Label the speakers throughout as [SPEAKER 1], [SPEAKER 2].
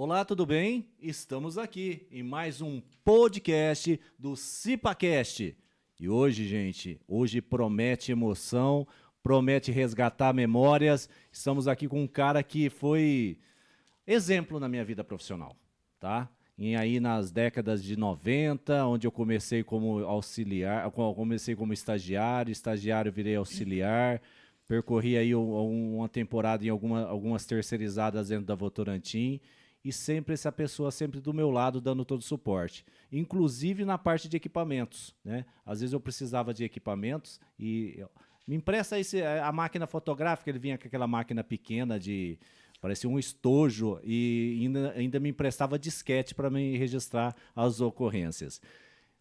[SPEAKER 1] Olá, tudo bem? Estamos aqui em mais um podcast do CipaCast. E hoje, gente, promete emoção, promete resgatar memórias. Estamos aqui com um cara que foi exemplo na minha vida profissional, tá? E aí nas décadas de 90, onde eu comecei como auxiliar, comecei como estagiário virei auxiliar, percorri aí uma temporada em algumas terceirizadas dentro da Votorantim, e sempre essa pessoa sempre do meu lado dando todo o suporte, inclusive na parte de equipamentos, né? Às vezes eu precisava de equipamentos e me empresta aí a máquina fotográfica, ele vinha com aquela máquina pequena parecia um estojo e ainda me emprestava disquete para me registrar as ocorrências.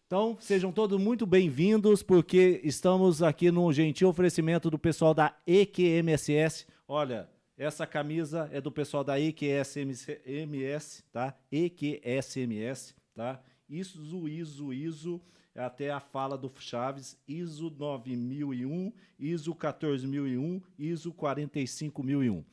[SPEAKER 1] Então, sejam todos muito bem-vindos, porque estamos aqui num gentil oferecimento do pessoal da EQMSS. Olha, essa camisa é do pessoal da EQSMS, tá? EQSMS, tá? ISO, até a fala do Chaves, ISO 9001, ISO 14001, ISO 45001.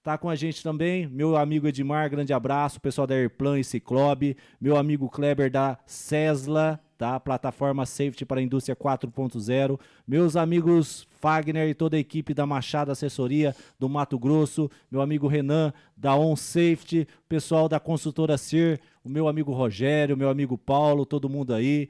[SPEAKER 1] Tá com a gente também meu amigo Edmar, grande abraço, pessoal da Airplan e Ciclobe, meu amigo Kleber da Cesla, tá? Plataforma Safety para a Indústria 4.0, meus amigos Fagner e toda a equipe da Machado Assessoria do Mato Grosso, meu amigo Renan da On Safety, pessoal da consultora CIR, o meu amigo Rogério, meu amigo Paulo, todo mundo aí,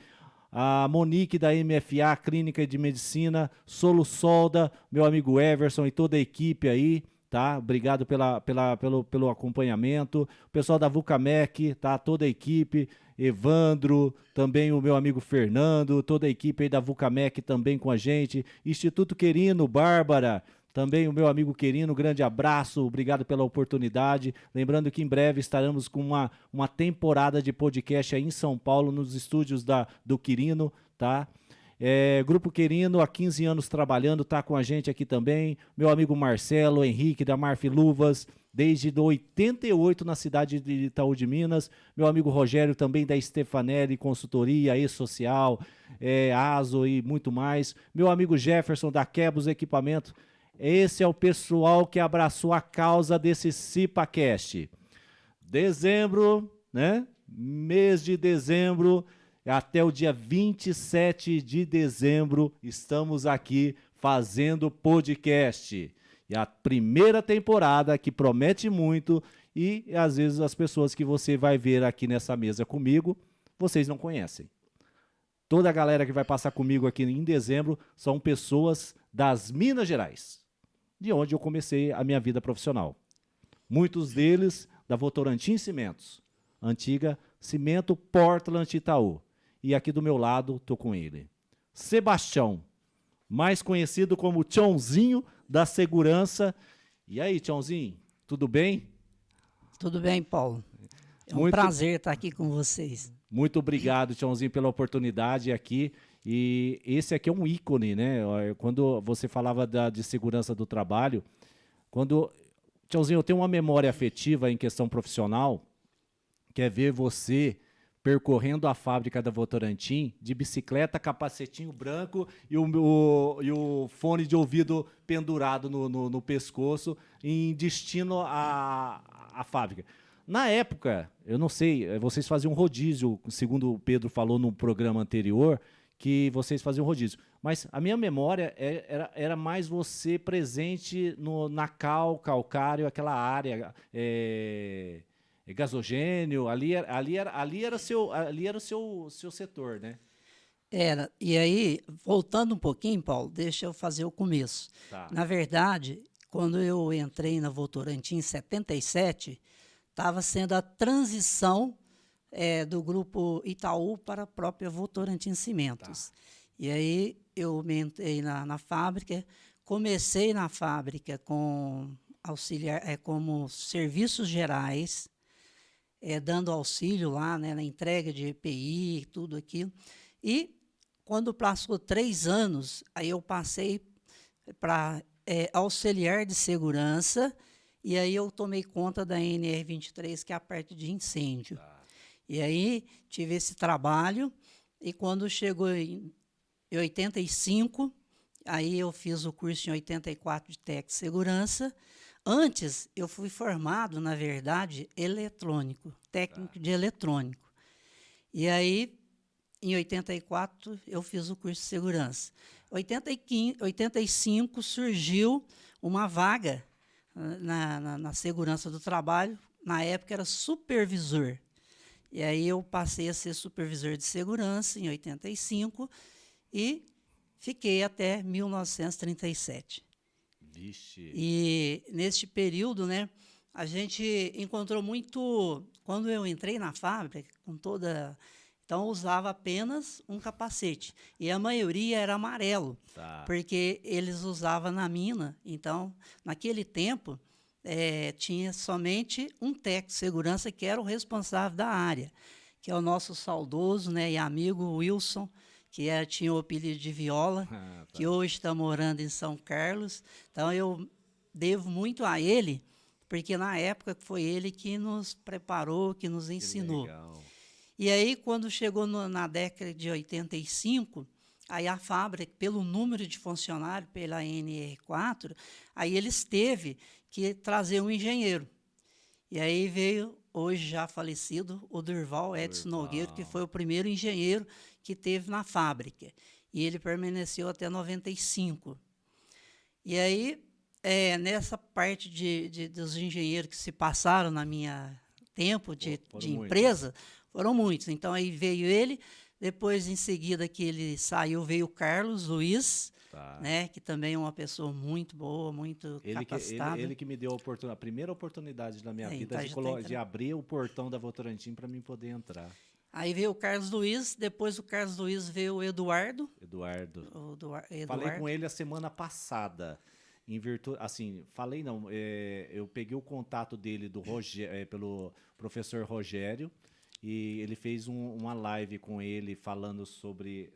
[SPEAKER 1] a Monique da MFA, Clínica de Medicina, Solo Solda, meu amigo Everson e toda a equipe aí, tá? Obrigado pelo acompanhamento. O pessoal da Vulcamec, tá? Toda a equipe, Evandro, também o meu amigo Fernando, toda a equipe aí da Vulcamec também com a gente. Instituto Querino, Bárbara, também o meu amigo Querino, grande abraço, obrigado pela oportunidade. Lembrando que em breve estaremos com uma temporada de podcast aí em São Paulo, nos estúdios do Quirino, tá? Grupo Querino, há 15 anos trabalhando, tá com a gente aqui também. Meu amigo Marcelo, Henrique, da Marfi Luvas, desde 88 na cidade de Itaú de Minas. Meu amigo Rogério, também da Stefanelli, consultoria, e-social, ASO e muito mais. Meu amigo Jefferson, da Quebos Equipamento. Esse é o pessoal que abraçou a causa desse CipaCast. Dezembro, né? Mês de dezembro, até o dia 27 de dezembro, estamos aqui fazendo podcast. E a primeira temporada que promete muito e às vezes as pessoas que você vai ver aqui nessa mesa comigo, vocês não conhecem. Toda a galera que vai passar comigo aqui em dezembro são pessoas das Minas Gerais, de onde eu comecei a minha vida profissional. Muitos deles da Votorantim Cimentos, antiga Cimento Portland Itaú. E aqui do meu lado, estou com ele. Sebastião, mais conhecido como Tchãozinho da Segurança. E aí, Tchãozinho, tudo bem?
[SPEAKER 2] Tudo bem, Paulo. É um prazer estar aqui com vocês.
[SPEAKER 1] Muito obrigado, Tchãozinho, pela oportunidade aqui. E esse aqui é um ícone, né? Quando você falava de segurança do trabalho, Tchãozinho, eu tenho uma memória afetiva em questão profissional, que é ver você percorrendo a fábrica da Votorantim, de bicicleta, capacetinho branco e o fone de ouvido pendurado no pescoço, em destino à fábrica. Na época, eu não sei, vocês faziam rodízio, segundo o Pedro falou no programa anterior, que vocês faziam rodízio. Mas a minha memória era mais você presente na calcário, aquela área... gasogênio, ali era o seu setor, né?
[SPEAKER 2] Era. E aí, voltando um pouquinho, Paulo, deixa eu fazer o começo.
[SPEAKER 1] Tá.
[SPEAKER 2] Na verdade, quando eu entrei na Votorantim em 77, estava sendo a transição do grupo Itaú para a própria Votorantim Cimentos. Tá. E aí eu entrei na fábrica, comecei na fábrica com auxiliar, como serviços gerais, dando auxílio lá, né, na entrega de EPI, tudo aquilo. E quando passou 3 anos, aí eu passei para auxiliar de segurança, e aí eu tomei conta da NR23, que é a parte de incêndio. Tá. E aí tive esse trabalho, e quando chegou em 85, aí eu fiz o curso em 84 de Tec Segurança. Antes, eu fui formado, na verdade, eletrônico, técnico de eletrônico. E aí, em 84, eu fiz o curso de segurança. Em 85 surgiu uma vaga na segurança do trabalho. Na época era supervisor. E aí eu passei a ser supervisor de segurança em 85 e fiquei até 1937.
[SPEAKER 1] Vixe.
[SPEAKER 2] E neste período, né, a gente encontrou muito. Quando eu entrei na fábrica, com toda. Então, eu usava apenas um capacete. E a maioria era amarelo, porque eles usavam na mina. Então, naquele tempo, tinha somente um técnico de segurança que era o responsável da área, que é o nosso saudoso, né, e amigo Wilson, que tinha o apelido de Viola, que hoje está morando em São Carlos. Então, eu devo muito a ele, porque na época foi ele que nos preparou, que nos ensinou.
[SPEAKER 1] Que legal.
[SPEAKER 2] E aí, quando chegou na década de 85, aí a fábrica, pelo número de funcionários, pela NR4, aí eles teve que trazer um engenheiro. E aí veio, hoje já falecido, o Durval Edson Nogueiro, que foi o primeiro engenheiro que teve na fábrica. E ele permaneceu até 95. E aí, nessa parte dos engenheiros que se passaram na minha tempo de empresa, foram muitos. Então, aí veio ele, depois, em seguida que ele saiu, veio o Carlos Luiz, né, que também é uma pessoa muito boa, muito capacitada.
[SPEAKER 1] Ele que me deu a primeira oportunidade na minha vida de abrir o portão da Votorantim para mim poder entrar.
[SPEAKER 2] Aí veio o Carlos Luiz, depois do Carlos Luiz veio o Eduardo.
[SPEAKER 1] Falei com ele a semana passada. Em virtude, assim, falei não, eu peguei o contato dele pelo professor Rogério, e ele fez uma live com ele falando sobre,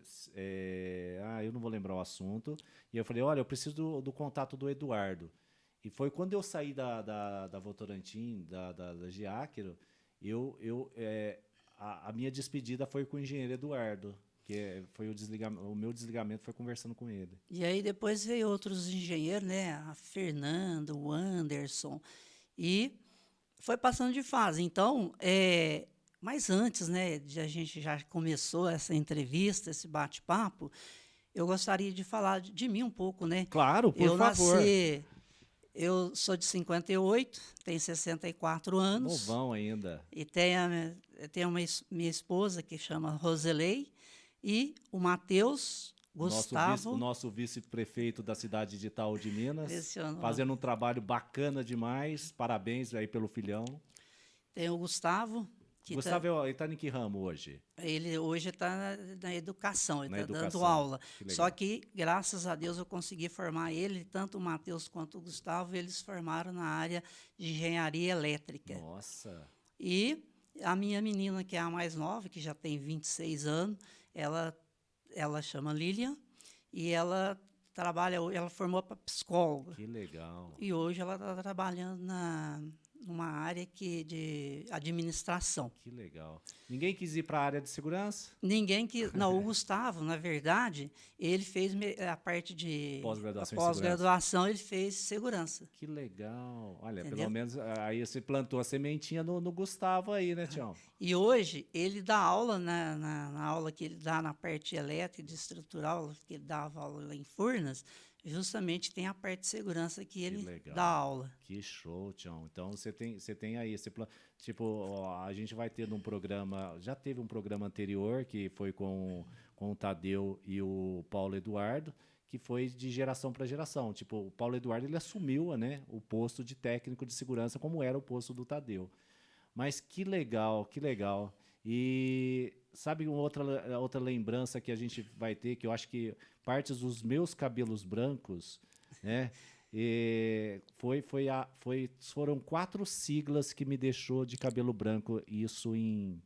[SPEAKER 1] eu não vou lembrar o assunto, e eu falei, olha, eu preciso do contato do Eduardo. E foi quando eu saí da Votorantim, da Giáquero, a minha despedida foi com o engenheiro Eduardo, que foi o meu desligamento foi conversando com ele.
[SPEAKER 2] E aí depois veio outros engenheiros, né? A Fernando, o Anderson, e foi passando de fase. Então, mas antes, né, a gente já começou essa entrevista, esse bate-papo, eu gostaria de falar de mim um pouco, né?
[SPEAKER 1] Claro, por favor.
[SPEAKER 2] Eu sou de 58, tenho 64 anos.
[SPEAKER 1] Novão ainda.
[SPEAKER 2] E tenho minha esposa, que chama Roselei, e o Matheus Gustavo.
[SPEAKER 1] O nosso vice-prefeito da cidade de Itaú de Minas. Fazendo um trabalho bacana demais. Parabéns aí pelo filhão.
[SPEAKER 2] Tem o Gustavo.
[SPEAKER 1] Gustavo, ele está em que ramo hoje?
[SPEAKER 2] Ele hoje está na educação, ele está dando aula. Só que, graças a Deus, eu consegui formar ele, tanto o Matheus quanto o Gustavo, eles formaram na área de engenharia elétrica.
[SPEAKER 1] Nossa!
[SPEAKER 2] E a minha menina, que é a mais nova, que já tem 26 anos, ela chama Lilian, e ela formou para psicóloga.
[SPEAKER 1] Que legal!
[SPEAKER 2] E hoje ela está trabalhando numa área de administração.
[SPEAKER 1] Que legal. Ninguém quis ir para a área de segurança?
[SPEAKER 2] Ninguém quis. Não, o Gustavo, na verdade, ele fez a parte de pós-graduação, ele fez segurança.
[SPEAKER 1] Que legal. Olha, entendeu? Pelo menos aí você plantou a sementinha no Gustavo aí, né, Tião?
[SPEAKER 2] E hoje ele dá aula na aula que ele dá na parte elétrica e estrutural, que ele dava aula lá em Furnas, justamente tem a parte de segurança que ele dá aula.
[SPEAKER 1] Que show, Tião. Então você tem aí esse plano. Tipo, a gente vai ter um programa, já teve um programa anterior que foi com o Tadeu e o Paulo Eduardo, que foi de geração para geração. Tipo, o Paulo Eduardo ele assumiu, né, o posto de técnico de segurança como era o posto do Tadeu. Mas que legal, que legal. E sabe uma outra lembrança que a gente vai ter, que eu acho que partes dos meus cabelos brancos, né? Foram 4 siglas que me deixou de cabelo branco, isso em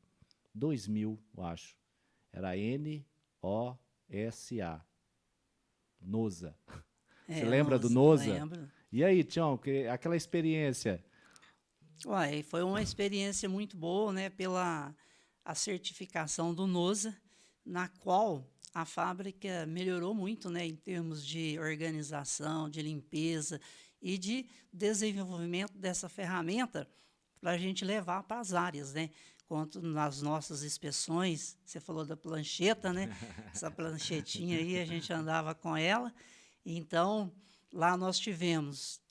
[SPEAKER 1] 2000, eu acho. Era NOSA. NOSA. Você lembra do NOSA?
[SPEAKER 2] Lembro.
[SPEAKER 1] E aí, Tião, aquela experiência?
[SPEAKER 2] Uai, foi uma experiência muito boa, né, pela a certificação do NOSA, na qual a fábrica melhorou muito, né, em termos de organização, de limpeza, e de desenvolvimento dessa ferramenta para a gente levar para as áreas, né? Quanto nas nossas inspeções, você falou da plancheta, né? Essa planchetinha aí, a gente andava com ela. Então, lá nós tivemos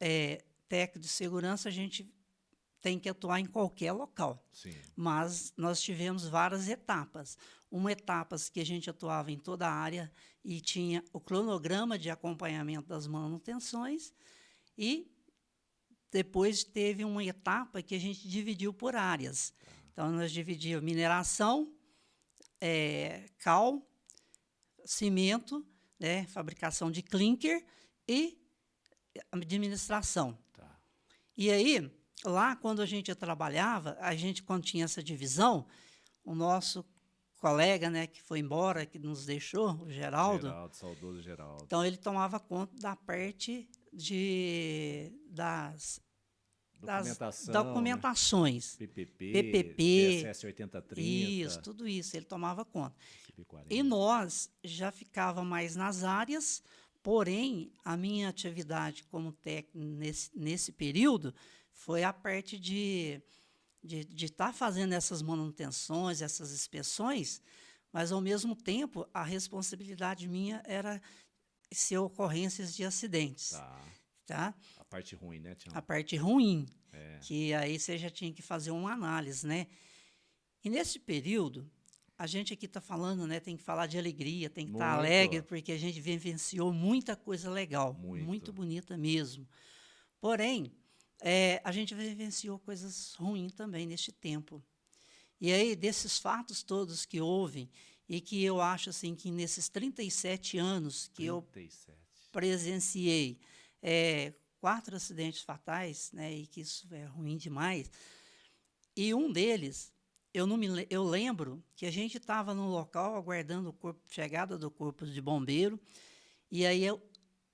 [SPEAKER 2] técnico de segurança, a gente tem que atuar em qualquer local.
[SPEAKER 1] Sim.
[SPEAKER 2] Mas nós tivemos várias etapas. Uma etapa que a gente atuava em toda a área e tinha o cronograma de acompanhamento das manutenções, e depois teve uma etapa que a gente dividiu por áreas. Então, nós dividimos mineração, cal, cimento, né, fabricação de clinker e administração.
[SPEAKER 1] Tá.
[SPEAKER 2] E aí, lá, quando a gente trabalhava, quando tinha essa divisão, o nosso colega, né, que foi embora, que nos deixou, o Geraldo,
[SPEAKER 1] saudoso Geraldo.
[SPEAKER 2] Então, ele tomava conta da parte das documentações.
[SPEAKER 1] Né?
[SPEAKER 2] PPP,
[SPEAKER 1] TSS 8030.
[SPEAKER 2] Isso, tudo isso, ele tomava conta. E nós já ficava mais nas áreas, porém, a minha atividade como técnico nesse período foi a parte de estar fazendo essas manutenções, essas inspeções, mas, ao mesmo tempo, a responsabilidade minha era ser ocorrências de acidentes. Tá?
[SPEAKER 1] A parte ruim, né, Tião?
[SPEAKER 2] A parte ruim, que aí você já tinha que fazer uma análise, né? E nesse período, a gente aqui está falando, né? Tem que falar de alegria, tem que estar alegre, porque a gente vivenciou muita coisa legal, muito bonita mesmo. Porém, a gente vivenciou coisas ruins também neste tempo. E aí, desses fatos todos que houve, e que eu acho assim que nesses 37 anos que eu presenciei 4 acidentes fatais, né, e que isso é ruim demais, e um deles, eu lembro que a gente estava no local aguardando chegada do corpo de bombeiro, e aí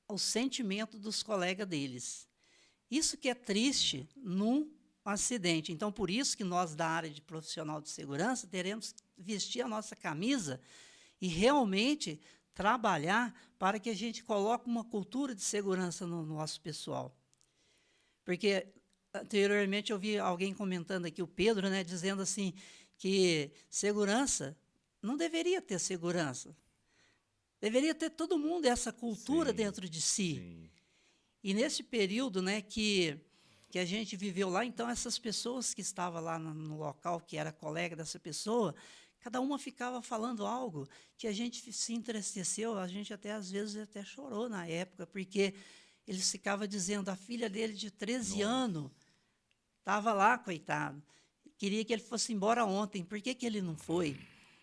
[SPEAKER 2] o sentimento dos colegas deles. Isso que é triste num acidente. Então, por isso que nós, da área de profissional de segurança, teremos que vestir a nossa camisa e realmente trabalhar para que a gente coloque uma cultura de segurança no nosso pessoal. Porque, anteriormente, eu vi alguém comentando aqui, o Pedro, né, dizendo assim, que segurança, não deveria ter segurança. Deveria ter todo mundo essa cultura dentro de si.
[SPEAKER 1] Sim.
[SPEAKER 2] E nesse período, né, que a gente viveu lá, então essas pessoas que estavam lá no local, que era colega dessa pessoa, cada uma ficava falando algo que a gente se entristeceu, a gente até às vezes até chorou na época, porque eles ficavam dizendo, a filha dele de 13 anos estava lá, coitado, queria que ele fosse embora ontem, por que ele não foi?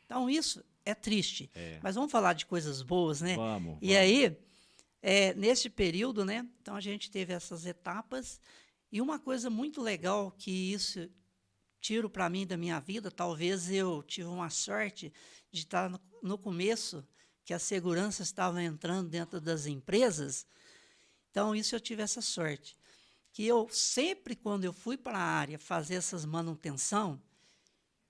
[SPEAKER 2] Então isso é triste, mas vamos falar de coisas boas, né?
[SPEAKER 1] Vamos.
[SPEAKER 2] Aí, nesse período, né, então a gente teve essas etapas, e uma coisa muito legal que isso tiro para mim da minha vida, talvez eu tive uma sorte de estar no começo, que a segurança estava entrando dentro das empresas, então isso eu tive essa sorte, que eu sempre, quando eu fui para a área fazer essas manutenção,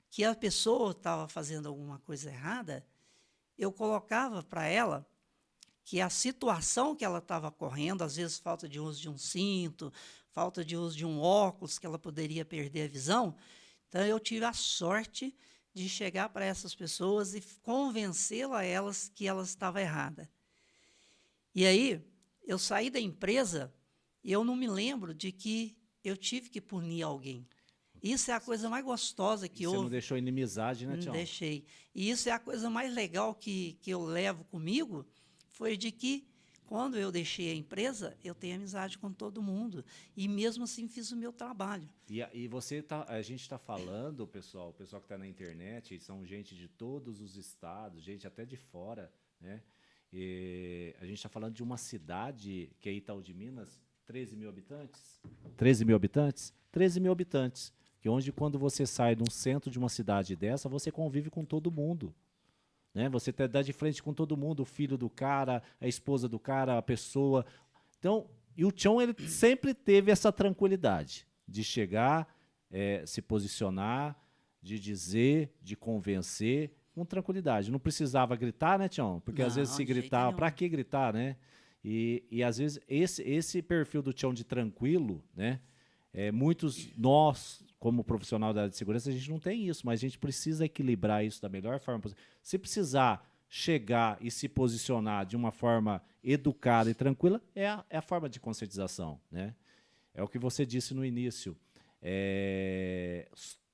[SPEAKER 2] que a pessoa estava fazendo alguma coisa errada, eu colocava para ela que a situação que ela estava correndo, às vezes falta de uso de um cinto, falta de uso de um óculos, que ela poderia perder a visão. Então, eu tive a sorte de chegar para essas pessoas e convencê-las que elas estavam erradas. E aí, eu saí da empresa e eu não me lembro de que eu tive que punir alguém. Isso é a coisa mais gostosa que houve.
[SPEAKER 1] Você não deixou inimizade, né, Tião?
[SPEAKER 2] Não deixei. E isso é a coisa mais legal que eu levo comigo, foi de que, quando eu deixei a empresa, eu tenho amizade com todo mundo. E, mesmo assim, fiz o meu trabalho.
[SPEAKER 1] E a gente está falando, o pessoal que está na internet, são gente de todos os estados, gente até de fora, né? E a gente está falando de uma cidade, que é Itaú de Minas, 13 mil habitantes? 13 mil habitantes? 13 mil habitantes. Que onde, quando você sai de um centro de uma cidade dessa, você convive com todo mundo. Né? Você dá de frente com todo mundo, o filho do cara, a esposa do cara, a pessoa. Então, e o Tião, ele sempre teve essa tranquilidade de chegar, se posicionar, de dizer, de convencer, com tranquilidade. Não precisava gritar, né, Tião? Porque às vezes se gritava, para que gritar, né? E às vezes, esse perfil do Tião de tranquilo, né? Muitos, nós, como profissional da área de segurança, a gente não tem isso, mas a gente precisa equilibrar isso da melhor forma possível. Se precisar chegar e se posicionar de uma forma educada e tranquila, é a forma de conscientização, né? É o que você disse no início.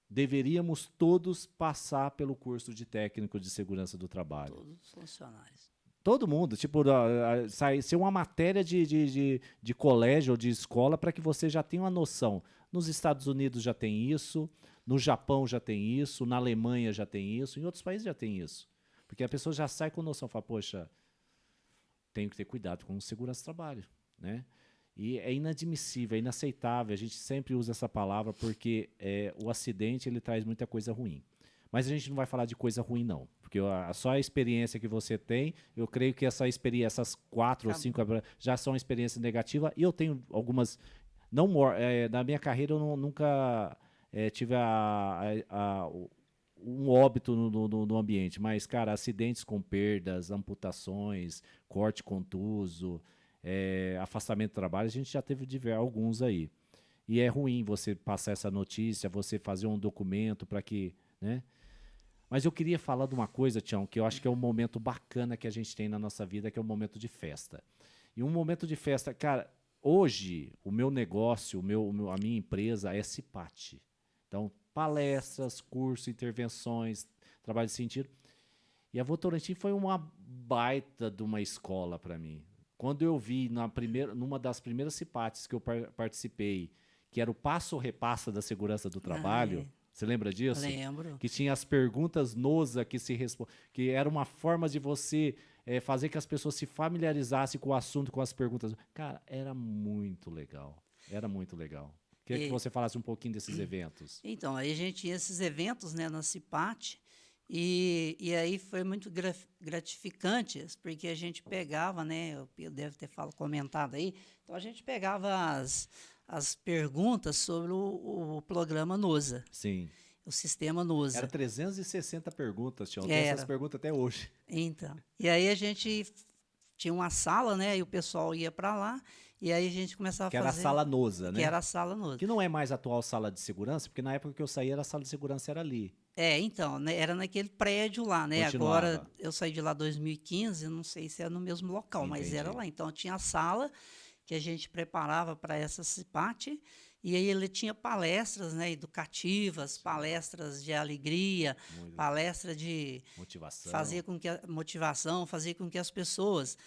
[SPEAKER 1] Deveríamos todos passar pelo curso de técnico de segurança do trabalho.
[SPEAKER 2] Todos os funcionários.
[SPEAKER 1] Todo mundo, tipo, ser uma matéria de colégio ou de escola para que você já tenha uma noção. Nos Estados Unidos já tem isso, no Japão já tem isso, na Alemanha já tem isso, em outros países já tem isso. Porque a pessoa já sai com noção, fala, poxa, tenho que ter cuidado com segurança do trabalho, né? E é inadmissível, é inaceitável, a gente sempre usa essa palavra porque o acidente ele traz muita coisa ruim. Mas a gente não vai falar de coisa ruim, não. Porque só a experiência que você tem, eu creio que essas 4 ou 5 já são experiências negativas. E eu tenho algumas... na minha carreira, eu nunca tive um óbito no ambiente. Mas, cara, acidentes com perdas, amputações, corte contuso, afastamento do trabalho, a gente já teve alguns aí. E é ruim você passar essa notícia, você fazer um documento para que... né? Mas eu queria falar de uma coisa, Tião, que eu acho que é um momento bacana que a gente tem na nossa vida, que é um momento de festa. E um momento de festa, cara, hoje o meu negócio, a minha empresa é CIPAT. Então, palestras, cursos, intervenções, trabalho de sentido. E a Votorantim foi uma baita de uma escola para mim. Quando eu vi numa das primeiras CIPATs que eu participei, que era o passo-repassa da segurança do trabalho... Você lembra disso?
[SPEAKER 2] Lembro.
[SPEAKER 1] Que tinha as perguntas NOSA que era uma forma de você fazer que as pessoas se familiarizassem com o assunto, com as perguntas. Cara, era muito legal. Era muito legal. Queria que você falasse um pouquinho desses eventos.
[SPEAKER 2] Então, aí a gente tinha esses eventos, né, na CIPAT, e aí foi muito gratificante, porque a gente pegava, né, o Pedro deve ter comentado aí, então a gente pegava as perguntas sobre o programa NOSA.
[SPEAKER 1] Sim.
[SPEAKER 2] O sistema NOSA.
[SPEAKER 1] Era 360 perguntas, Tião. Tem essas perguntas até hoje.
[SPEAKER 2] Então. E aí a gente tinha uma sala, né? E o pessoal ia para lá, e aí a gente começava a fazer...
[SPEAKER 1] Que era a sala NOSA, né?
[SPEAKER 2] Que era a sala NOSA.
[SPEAKER 1] Que não é mais a atual sala de segurança, porque na época que eu saí, a sala de segurança era ali.
[SPEAKER 2] Então, né, era naquele prédio lá, né?
[SPEAKER 1] Continuava.
[SPEAKER 2] Agora, eu saí de lá em 2015, não sei se era no mesmo local,
[SPEAKER 1] Entendi.
[SPEAKER 2] mas era lá. Então, tinha a sala que a gente preparava para essa CIPAT, e aí ele tinha palestras, né, educativas, palestras de alegria, palestra de
[SPEAKER 1] motivação,
[SPEAKER 2] fazer com que as pessoas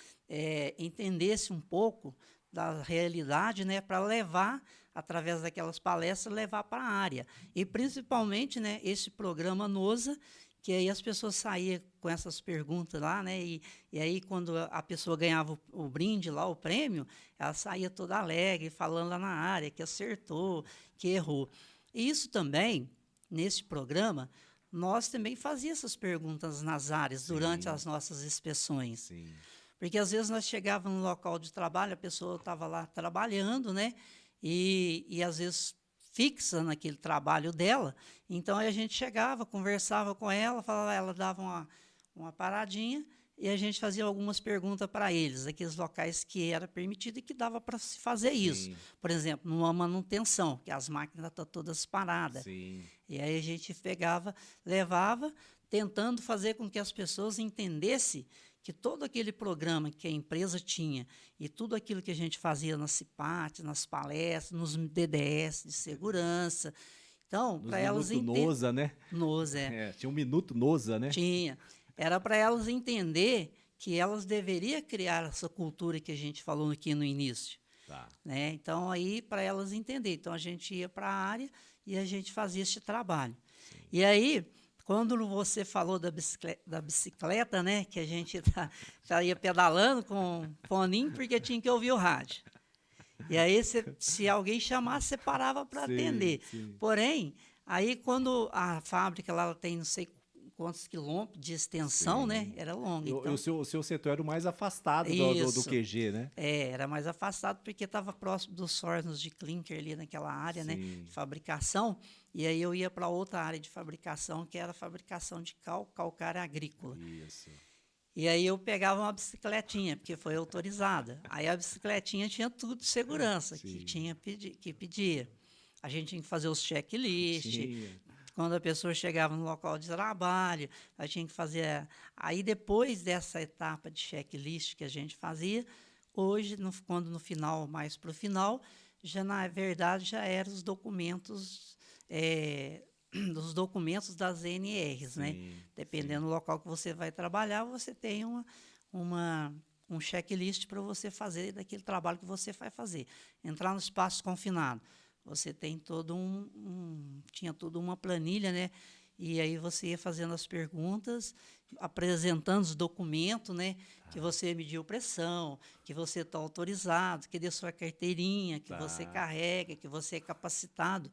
[SPEAKER 2] entendessem um pouco da realidade, né, para levar, através daquelas palestras, levar para a área. E, principalmente, né, esse programa NOSA, que aí as pessoas saíam com essas perguntas lá, né? E aí, quando a pessoa ganhava o brinde lá, o prêmio, ela saía toda alegre, falando lá na área, que acertou, que errou. E isso também, nesse programa, nós também fazíamos essas perguntas nas áreas, sim, durante as nossas inspeções.
[SPEAKER 1] Sim.
[SPEAKER 2] Porque, às vezes, nós chegávamos no local de trabalho, a pessoa estava lá trabalhando, né? E às vezes... fixa naquele trabalho dela, então aí a gente chegava, conversava com ela, falava, ela dava uma paradinha e a gente fazia algumas perguntas para eles, aqueles locais que era permitido e que dava para se fazer, sim, isso. Por exemplo, numa manutenção, que as máquinas estão todas paradas.
[SPEAKER 1] Sim.
[SPEAKER 2] E aí a gente pegava, levava, tentando fazer com que as pessoas entendessem que todo aquele programa que a empresa tinha e tudo aquilo que a gente fazia na CIPAT, nas palestras, nos DDS de segurança, então, para elas entenderem...
[SPEAKER 1] NOSA, né?
[SPEAKER 2] NOSA,
[SPEAKER 1] tinha um minuto NOSA, né?
[SPEAKER 2] Tinha. Era para elas entender que elas deveriam criar essa cultura que a gente falou aqui no início.
[SPEAKER 1] Tá.
[SPEAKER 2] Né? Então, aí, para elas entenderem. Então, a gente ia para a área e a gente fazia esse trabalho. Sim. E aí... Quando você falou da bicicleta, né, que a gente ia pedalando com foninho porque tinha que ouvir o rádio. E aí, se alguém chamasse, você parava para atender. Sim. Porém, aí quando a fábrica lá ela tem não sei quantos quilômetros de extensão, sim, né, era longa. Então,
[SPEAKER 1] o seu setor era o mais afastado do QG, né?
[SPEAKER 2] Era mais afastado porque estava próximo dos fornos de clinker ali naquela área, sim, né, de fabricação. E aí eu ia para outra área de fabricação, que era a fabricação de calcário agrícola.
[SPEAKER 1] Isso.
[SPEAKER 2] E aí eu pegava uma bicicletinha, porque foi autorizada. Aí a bicicletinha tinha tudo de segurança que que pedia. A gente tinha que fazer os checklists. Quando a pessoa chegava no local de trabalho, a gente tinha que fazer. Aí depois dessa etapa de checklist que a gente fazia, hoje, quando no final, mais para o final, já na verdade já eram os documentos. Dos documentos das NRs, né? Dependendo do local que você vai trabalhar, você tem um checklist para você fazer daquele trabalho que você vai fazer. Entrar no espaço confinado, você tem tinha toda uma planilha, né? E aí você ia fazendo as perguntas, apresentando os documentos, né? Que você mediu pressão, que você está autorizado, que deu sua carteirinha, que você carrega, que você é capacitado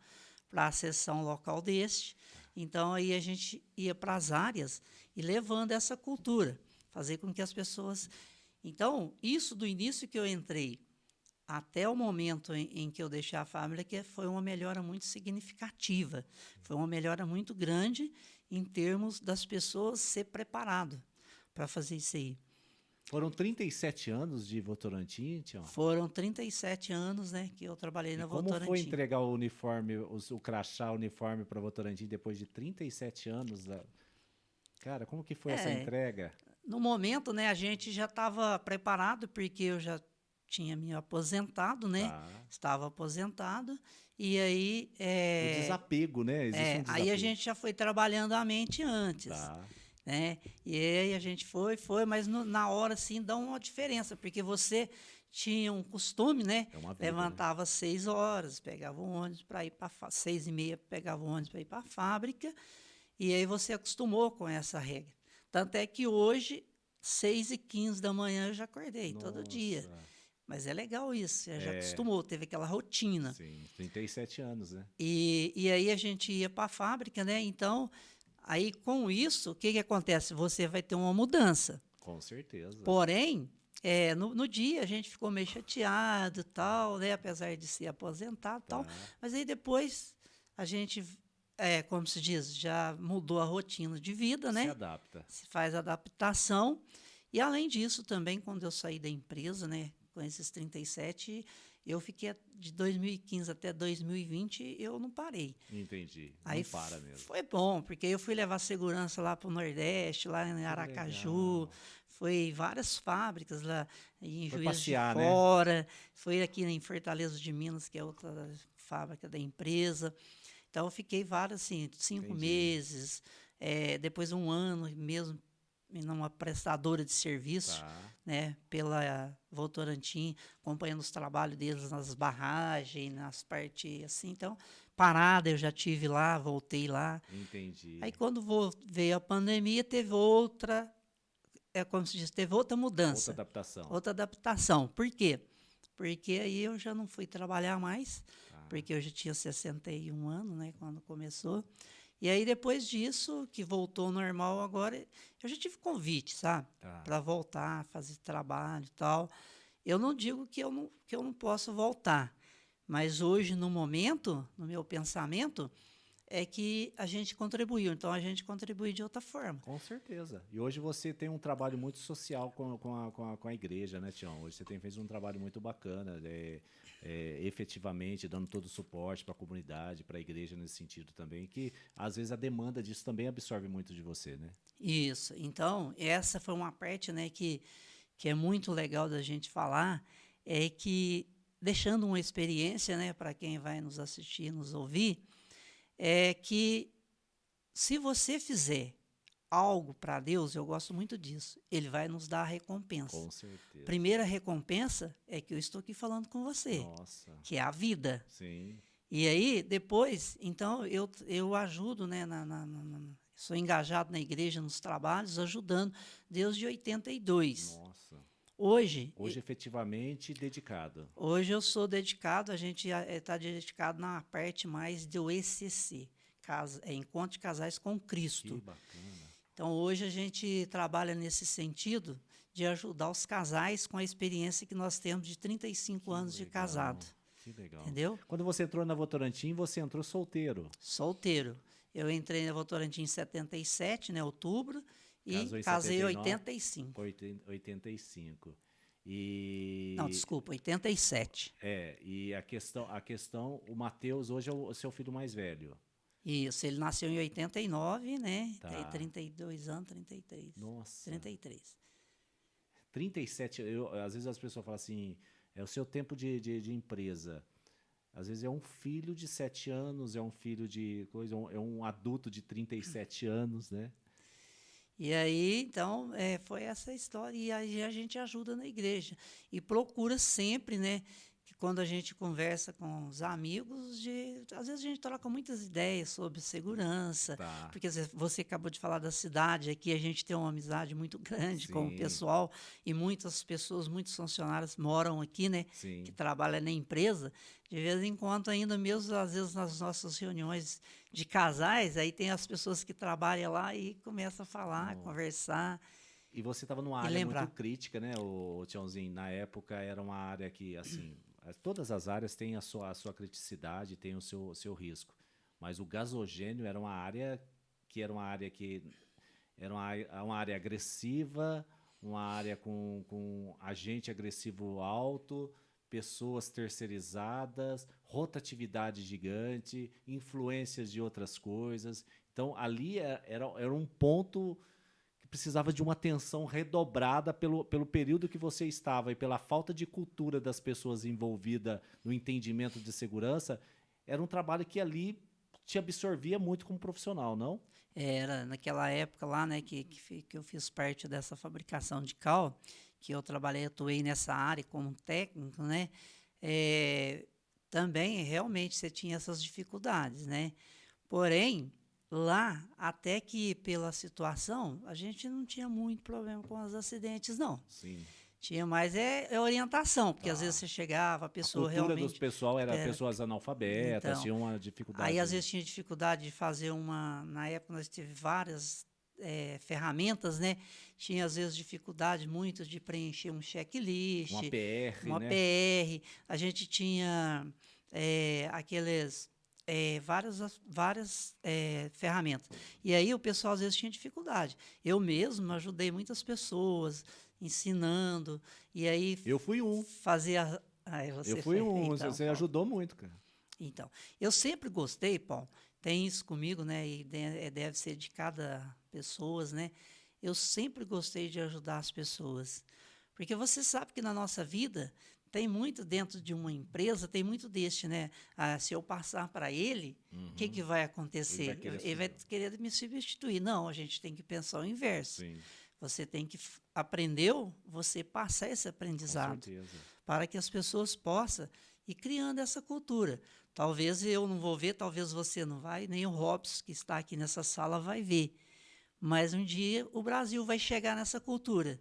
[SPEAKER 2] para acessar um local deste. Então, aí a gente ia para as áreas e levando essa cultura, fazer com que as pessoas... Então, isso do início que eu entrei até o momento em que eu deixei a fábrica, que foi uma melhora muito significativa, foi uma melhora muito grande em termos das pessoas ser preparado para fazer isso aí.
[SPEAKER 1] Foram 37 anos de Votorantim, Tião?
[SPEAKER 2] Foram 37 anos, né, que eu trabalhei na Votorantim.
[SPEAKER 1] Como foi entregar o uniforme, o crachá, o uniforme para Votorantim depois de 37 anos? Cara, como que foi essa entrega?
[SPEAKER 2] No momento, né, a gente já estava preparado, porque eu já tinha me aposentado, né? Estava aposentado. E aí...
[SPEAKER 1] O desapego, né? Existe um desapego.
[SPEAKER 2] Aí a gente já foi trabalhando a mente antes. Né? E aí a gente foi, mas na hora, assim, dá uma diferença, porque você tinha um costume, né? Levantava às 6 horas, pegava o ônibus para ir para 6h30, pegava o ônibus para ir para a fábrica, e aí você acostumou com essa regra. Tanto é que hoje, 6h15 da manhã, eu já acordei, todo dia. Mas é legal isso, você já acostumou, teve aquela rotina.
[SPEAKER 1] Sim, 37 anos, né?
[SPEAKER 2] E aí a gente ia para a fábrica, né? Então... Aí, com isso, o que acontece? Você vai ter uma mudança.
[SPEAKER 1] Com certeza.
[SPEAKER 2] Porém, no dia a gente ficou meio chateado e tal, né? Apesar de ser aposentado e tal. Mas aí depois a gente, como se diz, já mudou a rotina de vida, né?
[SPEAKER 1] Se adapta.
[SPEAKER 2] Se faz adaptação. E, além disso, também, quando eu saí da empresa, né? Com esses 37, eu fiquei de 2015 até 2020, eu não parei.
[SPEAKER 1] Entendi. Não
[SPEAKER 2] aí
[SPEAKER 1] para mesmo.
[SPEAKER 2] Foi bom, porque eu fui levar segurança lá para o Nordeste, lá em Aracaju, foi várias fábricas lá em Juiz de Fora, né? Foi aqui em Fortaleza de Minas, que é outra fábrica da empresa. Então, eu fiquei vários, assim, 5 meses, depois 1 ano mesmo, numa prestadora de serviço, né, pela Votorantim, acompanhando os trabalhos deles nas barragens, nas partes assim. Então, parada, eu já tive lá, voltei lá.
[SPEAKER 1] Entendi.
[SPEAKER 2] Aí, quando veio a pandemia, teve outra, como se diz, teve outra mudança. Outra adaptação. Por quê? Porque aí eu já não fui trabalhar mais, porque eu já tinha 61 anos, né, quando começou. E aí, depois disso, que voltou ao normal agora, eu já tive convite, sabe? Para voltar, fazer trabalho e tal. Eu não digo que eu não posso voltar, mas hoje, no momento, no meu pensamento, é que a gente contribuiu. Então, a gente contribui de outra forma.
[SPEAKER 1] Com certeza. E hoje você tem um trabalho muito social com a igreja, né, Tião? Hoje você fez um trabalho muito bacana, efetivamente dando todo o suporte para a comunidade, para a igreja nesse sentido também, que às vezes a demanda disso também absorve muito de você, né?
[SPEAKER 2] Isso. Então, essa foi uma parte, né, que é muito legal da gente falar, é que, deixando uma experiência, né, para quem vai nos assistir, nos ouvir, é que se você fizer algo para Deus, eu gosto muito disso, Ele vai nos dar a recompensa.
[SPEAKER 1] Com certeza.
[SPEAKER 2] Primeira recompensa é que eu estou aqui falando com você, que é a vida.
[SPEAKER 1] Sim.
[SPEAKER 2] E aí, depois, então, eu ajudo, né, sou engajado na igreja, nos trabalhos, ajudando desde 82.
[SPEAKER 1] Nossa.
[SPEAKER 2] Hoje,
[SPEAKER 1] efetivamente, dedicado.
[SPEAKER 2] Hoje eu sou dedicado, a gente está dedicado na parte mais do ECC, Encontro de Casais com Cristo.
[SPEAKER 1] Que bacana.
[SPEAKER 2] Então, hoje a gente trabalha nesse sentido de ajudar os casais com a experiência que nós temos de 35 anos de casado.
[SPEAKER 1] Que legal.
[SPEAKER 2] Entendeu?
[SPEAKER 1] Quando você entrou na Votorantim, você entrou solteiro?
[SPEAKER 2] Solteiro. Eu entrei na Votorantim em 77, né, outubro,
[SPEAKER 1] Casou em
[SPEAKER 2] casei em
[SPEAKER 1] 79?
[SPEAKER 2] 85.
[SPEAKER 1] 85.
[SPEAKER 2] Não, desculpa, 87.
[SPEAKER 1] E a questão, o Matheus hoje é o seu filho mais velho.
[SPEAKER 2] Isso, ele nasceu em 89, né?
[SPEAKER 1] Tá.
[SPEAKER 2] Tem 32 anos, 33.
[SPEAKER 1] Nossa.
[SPEAKER 2] 33.
[SPEAKER 1] 37, às vezes as pessoas falam assim, é o seu tempo de empresa. Às vezes é um filho de 7 anos, é um filho de coisa, é um adulto de 37 anos, né?
[SPEAKER 2] E aí, então, foi essa história. E aí a gente ajuda na igreja. E procura sempre, né? Que quando a gente conversa com os amigos, às vezes a gente troca muitas ideias sobre segurança.
[SPEAKER 1] Tá.
[SPEAKER 2] Porque às vezes, você acabou de falar da cidade, aqui a gente tem uma amizade muito grande com o
[SPEAKER 1] Sim.
[SPEAKER 2] pessoal. E muitas pessoas, muitos funcionários moram aqui, né?
[SPEAKER 1] Sim.
[SPEAKER 2] Que trabalham na empresa. De vez em quando, ainda mesmo, às vezes, nas nossas reuniões de casais, aí tem as pessoas que trabalham lá e começam a falar, conversar.
[SPEAKER 1] E você estava numa área
[SPEAKER 2] lembrar.
[SPEAKER 1] muito crítica, né, o Tiãozinho? Na época era uma área que, assim, todas as áreas têm a sua criticidade, tem o seu risco. Mas o gasogênio era uma área que era uma área agressiva, uma área com agente agressivo alto, pessoas terceirizadas, rotatividade gigante, influências de outras coisas. Então, ali era um ponto que precisava de uma atenção redobrada pelo período que você estava e pela falta de cultura das pessoas envolvidas no entendimento de segurança. Era um trabalho que ali te absorvia muito como profissional, não?
[SPEAKER 2] Era naquela época lá, né, que eu fiz parte dessa fabricação de cal, que eu atuei nessa área como técnico, né? Também realmente você tinha essas dificuldades, né? Porém, lá, até que pela situação, a gente não tinha muito problema com os acidentes, não.
[SPEAKER 1] Sim.
[SPEAKER 2] Tinha mais orientação, porque às vezes você chegava, a pessoa
[SPEAKER 1] A cultura
[SPEAKER 2] realmente...
[SPEAKER 1] do pessoal era pessoas analfabetas,
[SPEAKER 2] Então,
[SPEAKER 1] tinha uma dificuldade.
[SPEAKER 2] Aí, às vezes, tinha dificuldade de fazer na época, nós tivemos várias ferramentas, né? Tinha, às vezes, dificuldade muito de preencher um checklist.
[SPEAKER 1] Uma PR,
[SPEAKER 2] uma
[SPEAKER 1] né?
[SPEAKER 2] PR. A gente tinha várias ferramentas. E aí o pessoal, às vezes, tinha dificuldade. Eu mesmo ajudei muitas pessoas, ensinando. E aí...
[SPEAKER 1] Eu fui um.
[SPEAKER 2] Fazia...
[SPEAKER 1] Eu fui um.
[SPEAKER 2] Então,
[SPEAKER 1] Você ajudou muito, cara.
[SPEAKER 2] Então, eu sempre gostei, Paulo, tem isso comigo, né? E deve ser de cada pessoa, né? Eu sempre gostei de ajudar as pessoas. Porque você sabe que na nossa vida tem muito dentro de uma empresa, tem muito né? Se eu passar para ele, o que vai acontecer? Ele vai querer me substituir. Não, a gente tem que pensar o inverso.
[SPEAKER 1] Sim.
[SPEAKER 2] Você tem que você passar esse aprendizado para que as pessoas possam ir criando essa cultura. Talvez eu não vou ver, talvez você não vai, nem o Robson, que está aqui nessa sala, vai ver. Mas um dia o Brasil vai chegar nessa cultura.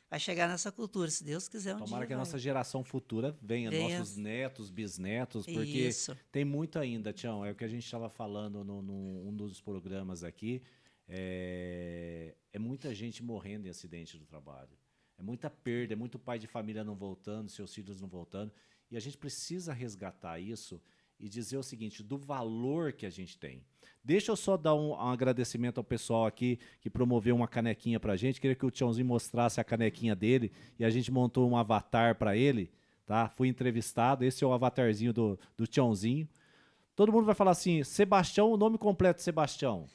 [SPEAKER 2] Vai chegar nessa cultura, se Deus quiser,
[SPEAKER 1] Tomara
[SPEAKER 2] dia
[SPEAKER 1] que a nossa geração futura venha, nossos netos, bisnetos, porque tem muito ainda, Tião. É o que a gente estava falando num dos programas aqui. É muita gente morrendo em acidente do trabalho. É muita perda, é muito pai de família não voltando, seus filhos não voltando. E a gente precisa resgatar isso e dizer o seguinte, do valor que a gente tem. Deixa eu só dar um agradecimento ao pessoal aqui que promoveu uma canequinha pra gente. Queria que o Tiãozinho mostrasse a canequinha dele e a gente montou um avatar para ele, tá? Fui entrevistado, esse é o avatarzinho do Tiãozinho. Todo mundo vai falar assim, Sebastião, o nome completo de Sebastião.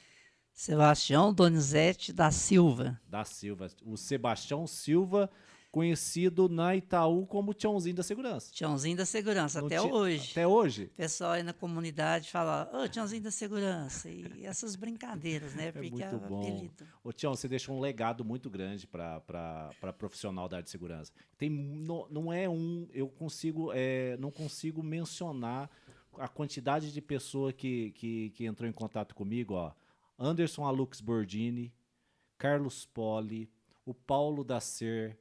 [SPEAKER 2] Sebastião Donizete da Silva.
[SPEAKER 1] Da Silva. O Sebastião Silva, conhecido na Itaú como Tiãozinho da Segurança.
[SPEAKER 2] Tiãozinho da Segurança, até hoje.
[SPEAKER 1] Até hoje?
[SPEAKER 2] O pessoal aí na comunidade fala, ô, Tiãozinho da Segurança. E essas brincadeiras, né? Porque
[SPEAKER 1] muito bom.
[SPEAKER 2] Apelido.
[SPEAKER 1] Ô, Tião, você deixa um legado muito grande para profissional da área de segurança. Não é eu não consigo mencionar a quantidade de pessoa que entrou em contato comigo, ó. Anderson Alux Bordini, Carlos Poli, o Paulo da Ser,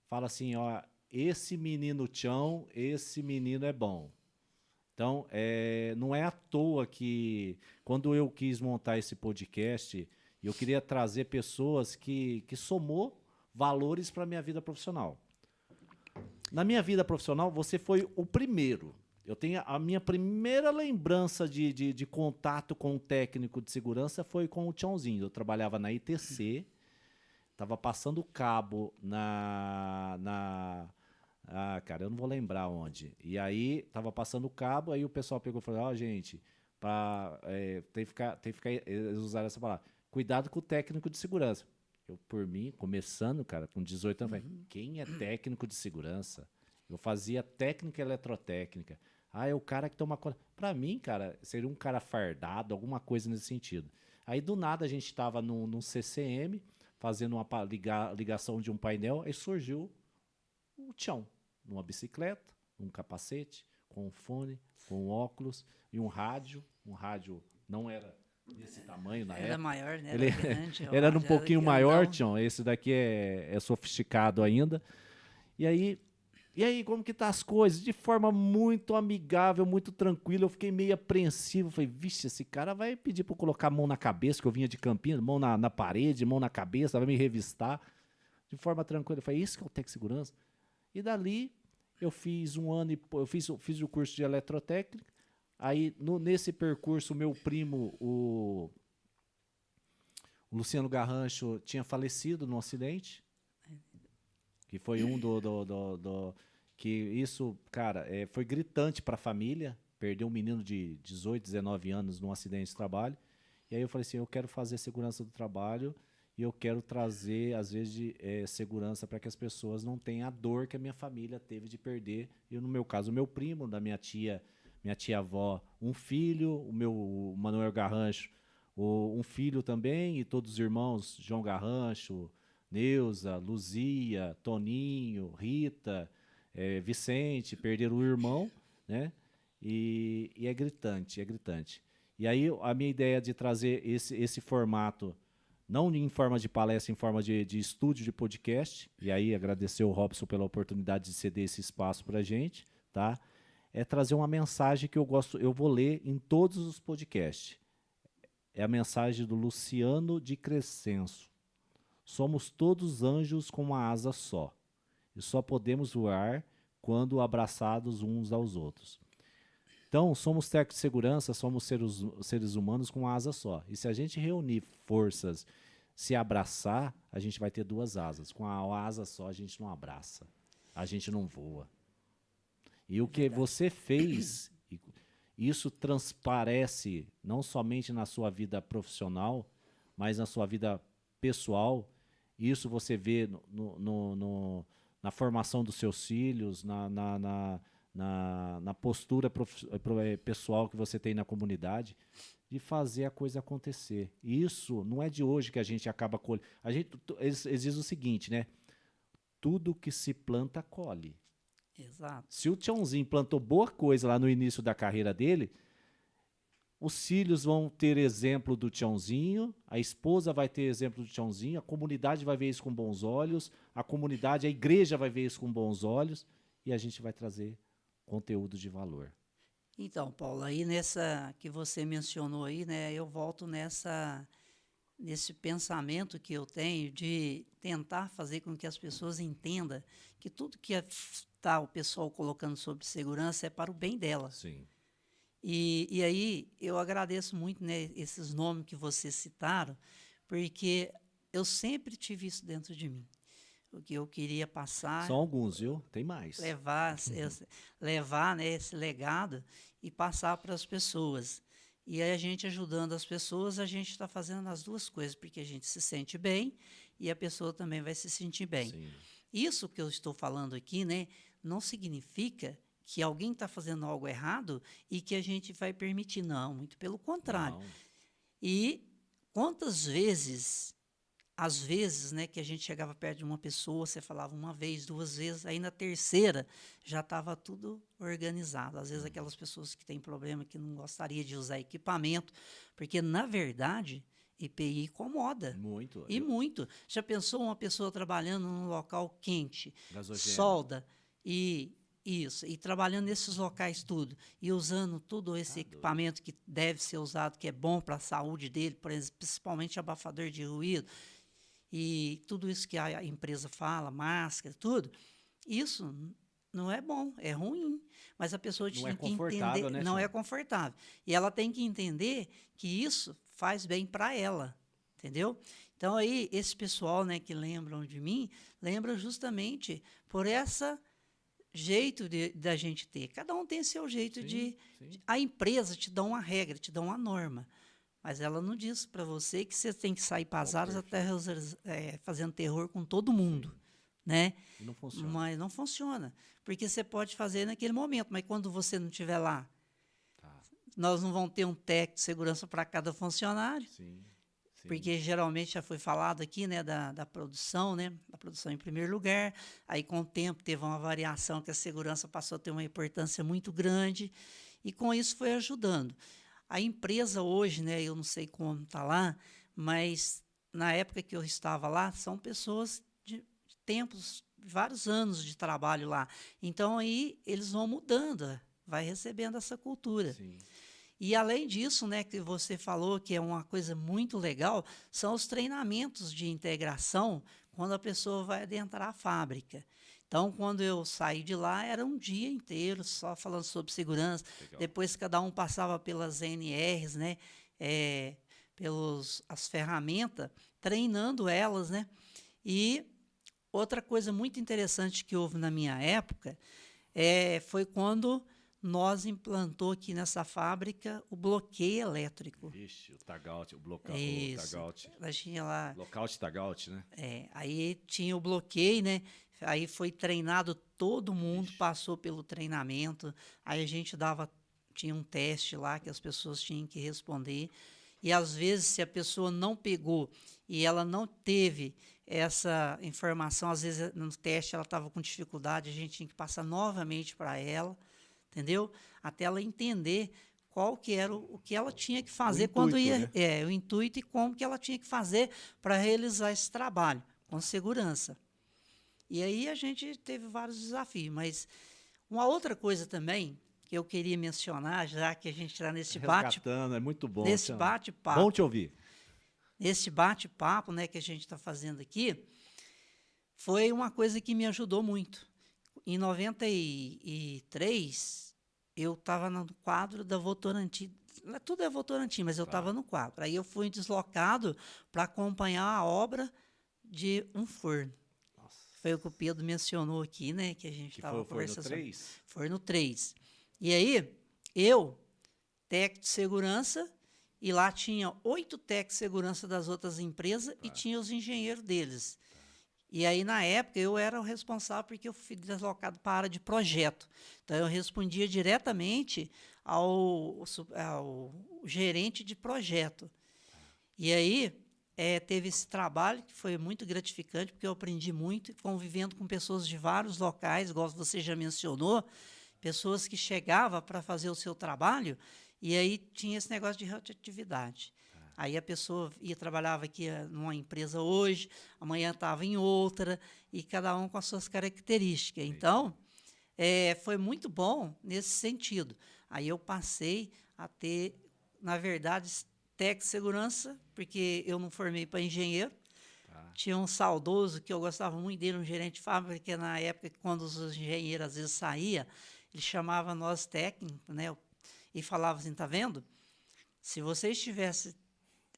[SPEAKER 1] fala assim, ó, esse menino Tião, esse menino é bom. Então, não é à toa que, quando eu quis montar esse podcast, eu queria trazer pessoas que somou valores para a minha vida profissional. Na minha vida profissional, você foi o primeiro. Eu tenho a minha primeira lembrança de contato com um técnico de segurança foi com o Tiãozinho. Eu trabalhava na ITC, tava passando o cabo cara, eu não vou lembrar onde. E aí, tava passando o cabo, aí o pessoal pegou e falou, ó, gente, tem que ficar, eles usaram essa palavra, cuidado com o técnico de segurança. Eu, por mim, começando, cara, com 18 anos, falei, quem é técnico de segurança? Eu fazia técnica eletrotécnica. Ah, é o cara que toma conta. Pra mim, cara, seria um cara fardado, alguma coisa nesse sentido. Aí, do nada, a gente estava num CCM, fazendo uma ligação de um painel, aí surgiu o Tião, numa bicicleta, um capacete, com um fone, com um óculos e um rádio. Um rádio não era desse tamanho na época.
[SPEAKER 2] Era maior, né?
[SPEAKER 1] Ele
[SPEAKER 2] Era grande.
[SPEAKER 1] era um pouquinho maior,
[SPEAKER 2] grandão.
[SPEAKER 1] Tião. Esse daqui é sofisticado ainda. E aí, como que tá as coisas? De forma muito amigável, muito tranquila. Eu fiquei meio apreensivo. Falei, vixe, esse cara vai pedir para eu colocar a mão na cabeça, que eu vinha de Campinas, mão na parede, mão na cabeça, vai me revistar. De forma tranquila. Eu falei, isso que é o Tec Segurança? E dali, eu fiz um ano, eu fiz o curso de eletrotécnica. Aí, nesse percurso, meu primo, o Luciano Garrancho, tinha falecido num acidente. Que foi um que isso, cara, foi gritante para a família. Perdeu um menino de 18, 19 anos num acidente de trabalho. E aí eu falei assim, eu quero fazer segurança do trabalho e eu quero trazer, às vezes, segurança para que as pessoas não tenham a dor que a minha família teve de perder. E no meu caso, o meu primo, da minha tia-avó, um filho, o Manuel Garrancho, um filho também, e todos os irmãos, João Garrancho, Neuza, Luzia, Toninho, Rita, Vicente, perderam o irmão, né? E é gritante, é gritante. E aí a minha ideia de trazer esse formato, não em forma de palestra, em forma de estúdio de podcast, e aí agradecer o Robson pela oportunidade de ceder esse espaço para a gente, tá? É trazer uma mensagem que eu vou ler em todos os podcasts. É a mensagem do Luciano de Crescenso. Somos todos anjos com uma asa só, e só podemos voar quando abraçados uns aos outros. Então, somos técnicos de segurança, somos seres humanos com uma asa só. E se a gente reunir forças, se abraçar, a gente vai ter duas asas. Com a asa só, a gente não abraça, a gente não voa. E o que você fez, isso transparece não somente na sua vida profissional, mas na sua vida pessoal. Isso você vê na formação dos seus filhos, na postura pessoal que você tem na comunidade, de fazer a coisa acontecer. E isso não é de hoje que a gente acaba colhendo. Eles dizem o seguinte, né? Tudo que se planta, colhe.
[SPEAKER 2] Exato.
[SPEAKER 1] Se o Tiãozinho plantou boa coisa lá no início da carreira dele, os filhos vão ter exemplo do Tiãozinho, a esposa vai ter exemplo do Tiãozinho, a comunidade vai ver isso com bons olhos, a igreja vai ver isso com bons olhos, e a gente vai trazer conteúdo de valor.
[SPEAKER 2] Então, Paulo, aí nessa que você mencionou aí, né, eu volto nesse pensamento que eu tenho de tentar fazer com que as pessoas entendam que tudo que está o pessoal colocando sobre segurança é para o bem dela.
[SPEAKER 1] Sim.
[SPEAKER 2] E aí eu agradeço muito, né, esses nomes que vocês citaram, porque eu sempre tive isso dentro de mim. O que eu queria passar...
[SPEAKER 1] São alguns, viu? Tem mais.
[SPEAKER 2] Levar, né, esse legado e passar para as pessoas. E aí a gente ajudando as pessoas, a gente está fazendo as duas coisas, porque a gente se sente bem e a pessoa também vai se sentir bem.
[SPEAKER 1] Sim.
[SPEAKER 2] Isso que eu estou falando aqui, né, não significa que alguém está fazendo algo errado e que a gente vai permitir. Não, muito pelo contrário.
[SPEAKER 1] Não.
[SPEAKER 2] E quantas vezes, às vezes, né, que a gente chegava perto de uma pessoa, você falava uma vez, duas vezes, aí na terceira já estava tudo organizado. Às vezes aquelas pessoas que têm problema, que não gostaria de usar equipamento, porque, na verdade, EPI incomoda.
[SPEAKER 1] Muito.
[SPEAKER 2] E muito. Já pensou uma pessoa trabalhando num local quente,
[SPEAKER 1] Gasogênio.
[SPEAKER 2] solda, e trabalhando nesses locais tudo, e usando todo esse equipamento que deve ser usado, que é bom para a saúde dele, por exemplo, principalmente abafador de ruído, e tudo isso que a empresa fala, máscara, tudo, isso não é bom, é ruim. Mas a pessoa tinha que entender,
[SPEAKER 1] né,
[SPEAKER 2] não é confortável. E ela tem que entender que isso faz bem para ela, entendeu? Então, aí, esse pessoal, né, que lembram de mim, lembra justamente por essa jeito da gente ter. Cada um tem seu jeito
[SPEAKER 1] Sim, sim.
[SPEAKER 2] A empresa te dá uma regra, te dá uma norma, mas ela não diz para você que você tem que sair para as áreas até fazendo terror com todo mundo,
[SPEAKER 1] Sim.
[SPEAKER 2] né?
[SPEAKER 1] E não funciona.
[SPEAKER 2] Mas não funciona, porque você pode fazer naquele momento, mas quando você não estiver lá,
[SPEAKER 1] Tá.
[SPEAKER 2] nós não vamos ter um técnico de segurança para cada funcionário,
[SPEAKER 1] Sim, sim.
[SPEAKER 2] porque geralmente já foi falado aqui, né, da produção, né, da produção em primeiro lugar. Aí, com o tempo, teve uma variação que a segurança passou a ter uma importância muito grande, e com isso foi ajudando. A empresa hoje, né, eu não sei como está lá, mas na época que eu estava lá, são pessoas de tempos, vários anos de trabalho lá. Então, aí eles vão mudando, vai recebendo essa cultura.
[SPEAKER 1] Sim.
[SPEAKER 2] E além disso, né, que você falou que é uma coisa muito legal, são os treinamentos de integração quando a pessoa vai adentrar a fábrica. Então, quando eu saí de lá, era um dia inteiro só falando sobre segurança.
[SPEAKER 1] Legal.
[SPEAKER 2] Depois, cada um passava pelas NRs, né, pelas as ferramentas, treinando elas, né. E outra coisa muito interessante que houve na minha época foi quando nós implantou aqui nessa fábrica o bloqueio elétrico.
[SPEAKER 1] Vixe, o tagout, o bloqueio,
[SPEAKER 2] Isso.
[SPEAKER 1] o tagout.
[SPEAKER 2] Nós tinha lá,
[SPEAKER 1] Lockout, tagout, né?
[SPEAKER 2] aí tinha o bloqueio, né? Aí foi treinado, todo mundo
[SPEAKER 1] Vixe.
[SPEAKER 2] passou pelo treinamento. Aí a gente tinha um teste lá que as pessoas tinham que responder. E às vezes, se a pessoa não pegou e ela não teve essa informação, às vezes no teste ela estava com dificuldade, a gente tinha que passar novamente para ela, entendeu? Até ela entender qual que era o que ela tinha que fazer quando
[SPEAKER 1] intuito,
[SPEAKER 2] ia,
[SPEAKER 1] né?
[SPEAKER 2] o intuito e como que ela tinha que fazer para realizar esse trabalho com segurança. E aí a gente teve vários desafios, mas uma outra coisa também que eu queria mencionar, já que a gente está
[SPEAKER 1] Resgatando, é muito bom.
[SPEAKER 2] nesse
[SPEAKER 1] Tião.
[SPEAKER 2] bate-papo,
[SPEAKER 1] Bom te ouvir.
[SPEAKER 2] nesse bate-papo, né, que a gente está fazendo aqui, foi uma coisa que me ajudou muito. Em 93, eu estava no quadro da Votorantim. Tudo é Votorantim, mas eu estava no quadro. Aí eu fui deslocado para acompanhar a obra de um forno.
[SPEAKER 1] Nossa.
[SPEAKER 2] Foi o que o Pedro mencionou aqui, né? Que a gente estava conversando.
[SPEAKER 1] Foi no 3?
[SPEAKER 2] Foi no 3. E aí, eu, técnico de segurança, e lá tinha 8 técnicos de segurança das outras empresas e tinha os engenheiros deles. E aí, na época, eu era o responsável porque eu fui deslocado para a área de projeto. Então, eu respondia diretamente ao gerente de projeto. E aí, teve esse trabalho que foi muito gratificante, porque eu aprendi muito, convivendo com pessoas de vários locais, igual você já mencionou, pessoas que chegavam para fazer o seu trabalho, e aí tinha esse negócio de rotatividade. Aí a pessoa trabalhava aqui numa empresa hoje, amanhã estava em outra, e cada um com as suas características. Então, foi muito bom nesse sentido. Aí eu passei a ter, na verdade, técnico de segurança, porque eu não formei para engenheiro. Tinha um saudoso que eu gostava muito dele, um gerente de fábrica, que na época, quando os engenheiros às vezes saíam, ele chamava nós técnicos, né, e falava assim, tá vendo? Se vocês tivessem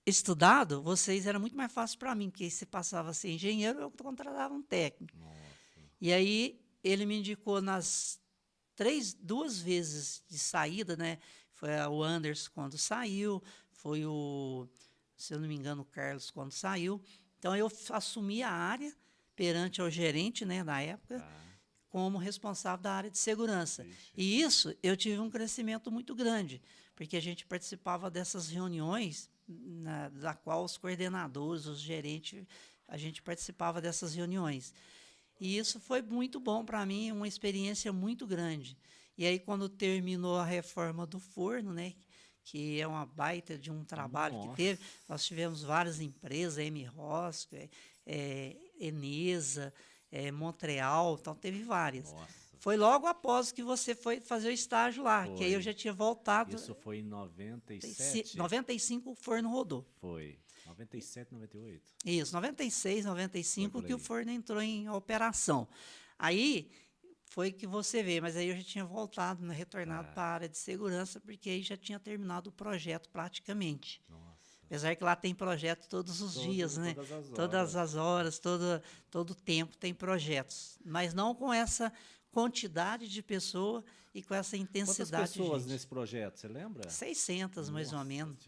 [SPEAKER 2] estudado, era muito mais fácil para mim, porque se passava a ser engenheiro, eu contratava um técnico.
[SPEAKER 1] Nossa.
[SPEAKER 2] E aí ele me indicou nas 2 vezes de saída, né? Foi o Anderson quando saiu, foi se eu não me engano, o Carlos quando saiu. Então eu assumi a área perante ao gerente, né, na época, como responsável da área de segurança.
[SPEAKER 1] Vixe.
[SPEAKER 2] E isso eu tive um crescimento muito grande, porque a gente participava dessas reuniões da qual os coordenadores, os gerentes, a gente participava dessas reuniões. E isso foi muito bom para mim, uma experiência muito grande. E aí, quando terminou a reforma do forno, né, que é uma baita de um trabalho que teve, nós tivemos várias empresas, M-Rosco, Enesa, Montreal, então teve várias.
[SPEAKER 1] Nossa.
[SPEAKER 2] Foi logo após que você foi fazer o estágio lá, que aí eu já tinha voltado.
[SPEAKER 1] Isso foi em 97?
[SPEAKER 2] 95 o forno rodou.
[SPEAKER 1] Foi. 97, 98.
[SPEAKER 2] Isso, 96, 95 que o forno entrou em operação. Aí foi que você vê, mas aí eu já tinha voltado, né, retornado para a área de segurança, porque aí já tinha terminado o projeto praticamente.
[SPEAKER 1] Nossa.
[SPEAKER 2] Apesar que lá tem projeto todos os dias, né? Todas as horas, todo tempo tem projetos. Mas não com essa quantidade de pessoa e com essa intensidade
[SPEAKER 1] Quantas pessoas
[SPEAKER 2] de gente.
[SPEAKER 1] nesse projeto, você lembra?
[SPEAKER 2] 600, mais ou menos.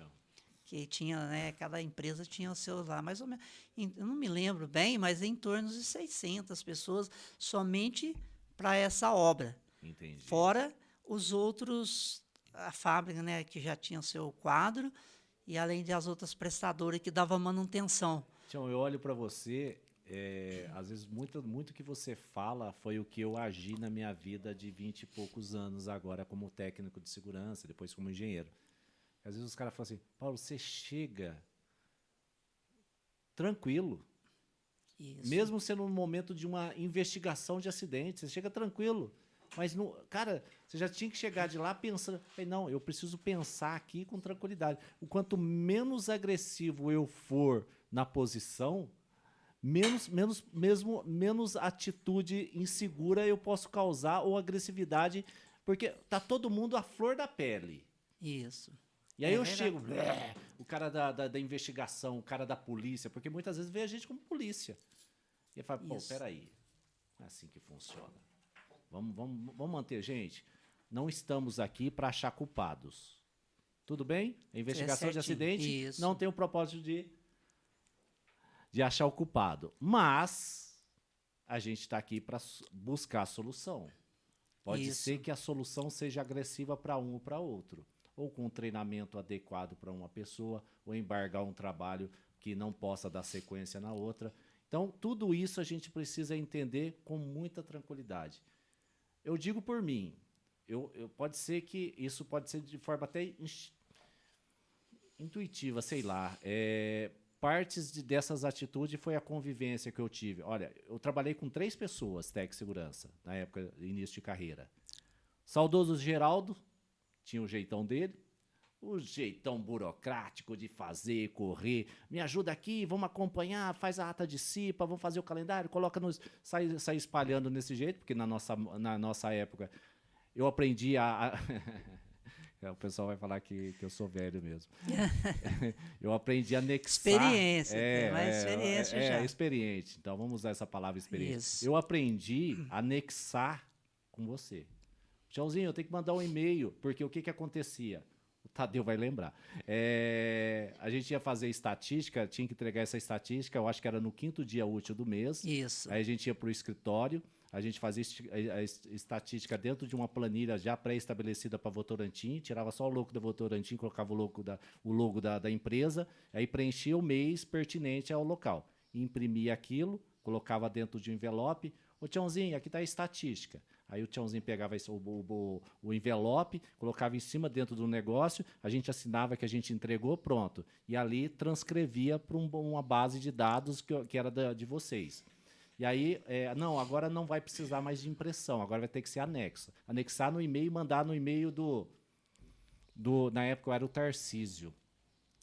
[SPEAKER 2] Que tinha, né, cada empresa tinha o seu lá, mais ou menos, eu não me lembro bem, mas em torno de 600 pessoas somente para essa obra.
[SPEAKER 1] Entendi.
[SPEAKER 2] Fora os outros, a fábrica, né, que já tinha seu quadro, e além das outras prestadoras que davam manutenção.
[SPEAKER 1] Tião, eu olho para você, às vezes muito que você fala foi o que eu agi na minha vida de 20 e poucos anos agora como técnico de segurança, depois como engenheiro. Às vezes os caras falam assim, Paulo, você chega tranquilo.
[SPEAKER 2] Isso.
[SPEAKER 1] Mesmo sendo um momento de uma investigação de acidente, você chega tranquilo. Mas, cara, você já tinha que chegar de lá pensando, não, eu preciso pensar aqui com tranquilidade. O quanto menos agressivo eu for na posição, menos atitude insegura eu posso causar ou agressividade, porque tá todo mundo à flor da pele.
[SPEAKER 2] Isso.
[SPEAKER 1] E aí eu chego, o cara da investigação, o cara da polícia, porque muitas vezes vê a gente como polícia. E eu falo, pô, peraí, não é assim que funciona. Vamos manter, gente. Não estamos aqui para achar culpados. Tudo bem? A investigação de acidente não tem o propósito de achar o culpado. Mas a gente está aqui para buscar a solução. Pode ser que a solução seja agressiva para um ou para outro. Ou com um treinamento adequado para uma pessoa, ou embargar um trabalho que não possa dar sequência na outra. Então, tudo isso a gente precisa entender com muita tranquilidade. Eu digo por mim, pode ser que isso pode ser de forma até intuitiva, sei lá. Partes dessas atitudes foi a convivência que eu tive. Olha, eu trabalhei com 3 pessoas, técnico de segurança, na época, início de carreira. Saudoso Geraldo, tinha o jeitão dele, o jeitão burocrático de fazer, correr, me ajuda aqui, vamos acompanhar, faz a ata de CIPA, vamos fazer o calendário, coloca sai espalhando desse jeito, porque na nossa época eu aprendi o pessoal vai falar que eu sou velho mesmo. Eu aprendi a anexar.
[SPEAKER 2] Experiência, tem mais experiência já.
[SPEAKER 1] Experiente, então vamos usar essa palavra experiente.
[SPEAKER 2] Isso.
[SPEAKER 1] Eu aprendi a anexar com você. Tchauzinho, eu tenho que mandar um e-mail, porque o que acontecia? O Tadeu vai lembrar. A gente ia fazer estatística, tinha que entregar essa estatística, eu acho que era no 5º dia útil do mês.
[SPEAKER 2] Isso.
[SPEAKER 1] Aí a gente ia para o escritório, a gente fazia a estatística dentro de uma planilha já pré-estabelecida para Votorantim, tirava só o logo da Votorantim, colocava o logo da empresa, aí preenchia o mês pertinente ao local. Imprimia aquilo, colocava dentro de um envelope. Ô, Tiãozinho, aqui está a estatística. Aí o Tiãozinho pegava o envelope, colocava em cima dentro do negócio, a gente assinava que a gente entregou, pronto. E ali transcrevia para uma base de dados que era de vocês. E aí, não, agora não vai precisar mais de impressão, agora vai ter que ser anexo. Anexar no e-mail e mandar no e-mail na época eu era o Tarcísio.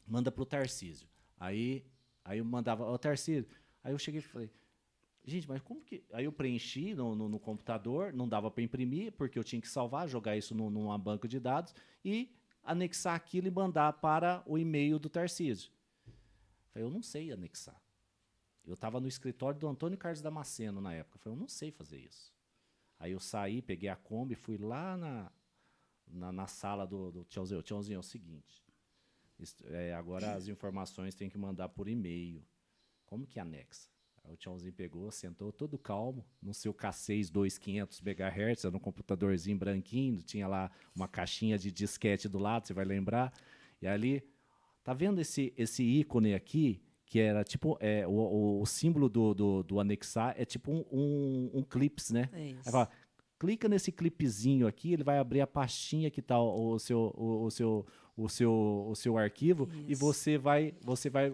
[SPEAKER 1] Manda para o Tarcísio. Aí eu mandava, ô Tarcísio, aí eu cheguei e falei, gente, mas como que... Aí eu preenchi no computador, não dava para imprimir, porque eu tinha que salvar, jogar isso numa banco de dados e anexar aquilo e mandar para o e-mail do Tarcísio. Falei, eu não sei anexar. Eu estava no escritório do Antônio Carlos Damasceno na época. Falei, eu não sei fazer isso. Aí eu saí, peguei a Kombi, fui lá na sala do Tiãozinho. Tiãozinho, é o seguinte, agora as informações tem que mandar por e-mail. Como que anexa? Aí o Tiãozinho pegou, sentou todo calmo, no seu K6 2500 MHz, era um computadorzinho branquinho, tinha lá uma caixinha de disquete do lado, você vai lembrar. E ali, tá vendo esse ícone aqui, que era tipo, o símbolo do anexar, é tipo um clips, né?
[SPEAKER 2] É isso.
[SPEAKER 1] Aí fala, clica nesse clipezinho aqui, ele vai abrir a pastinha que tá o seu arquivo. Isso. E você vai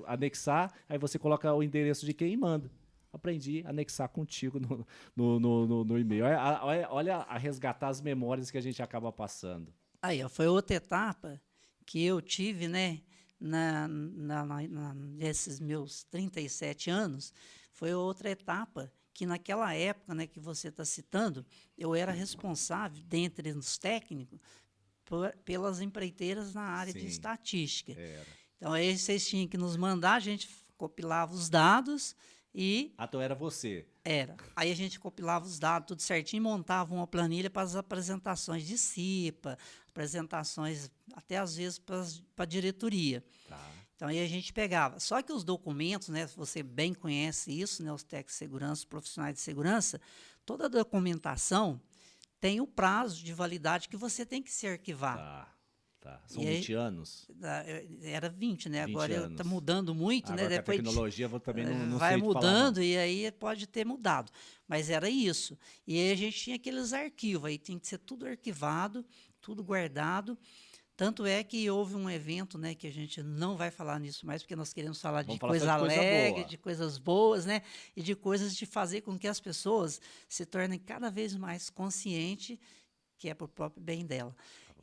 [SPEAKER 1] anexar, aí você coloca o endereço de quem manda. Aprendi a anexar contigo no e-mail. Olha a resgatar as memórias que a gente acaba passando.
[SPEAKER 2] Aí, ó, foi outra etapa que eu tive, né, nesses meus 37 anos, foi outra etapa que naquela época, né, que você está citando, eu era responsável, dentre os técnicos, pelas empreiteiras na área de estatística.
[SPEAKER 1] Era.
[SPEAKER 2] Então, aí vocês tinham que nos mandar, a gente compilava os dados e
[SPEAKER 1] Então era você.
[SPEAKER 2] era. Aí a gente compilava os dados tudo certinho e montava uma planilha para as apresentações de CIPA, apresentações até às vezes para a diretoria.
[SPEAKER 1] Tá.
[SPEAKER 2] Então aí a gente pegava. Só que os documentos, né, você bem conhece isso, né, os técnicos de segurança, os profissionais de segurança, toda a documentação tem o prazo de validade que você tem que se arquivar.
[SPEAKER 1] Tá. Tá. São
[SPEAKER 2] E aí,
[SPEAKER 1] 20 anos?
[SPEAKER 2] Era 20, né?
[SPEAKER 1] 20
[SPEAKER 2] Agora está
[SPEAKER 1] anos.
[SPEAKER 2] mudando muito,
[SPEAKER 1] Agora
[SPEAKER 2] né?
[SPEAKER 1] com a
[SPEAKER 2] Depois
[SPEAKER 1] tecnologia também não
[SPEAKER 2] vai
[SPEAKER 1] sei te falar,
[SPEAKER 2] mudando
[SPEAKER 1] não.
[SPEAKER 2] e aí pode ter mudado. Mas era isso. E aí a gente tinha aqueles arquivos, aí tem que ser tudo arquivado, tudo guardado. Tanto é que houve um evento, né, que a gente não vai falar nisso mais, porque nós queremos falar
[SPEAKER 1] Vamos
[SPEAKER 2] de
[SPEAKER 1] falar
[SPEAKER 2] coisa
[SPEAKER 1] só de coisa
[SPEAKER 2] alegre,
[SPEAKER 1] boa.
[SPEAKER 2] de coisas boas, né, e de coisas de fazer com que as pessoas se tornem cada vez mais conscientes que é para o próprio bem dela.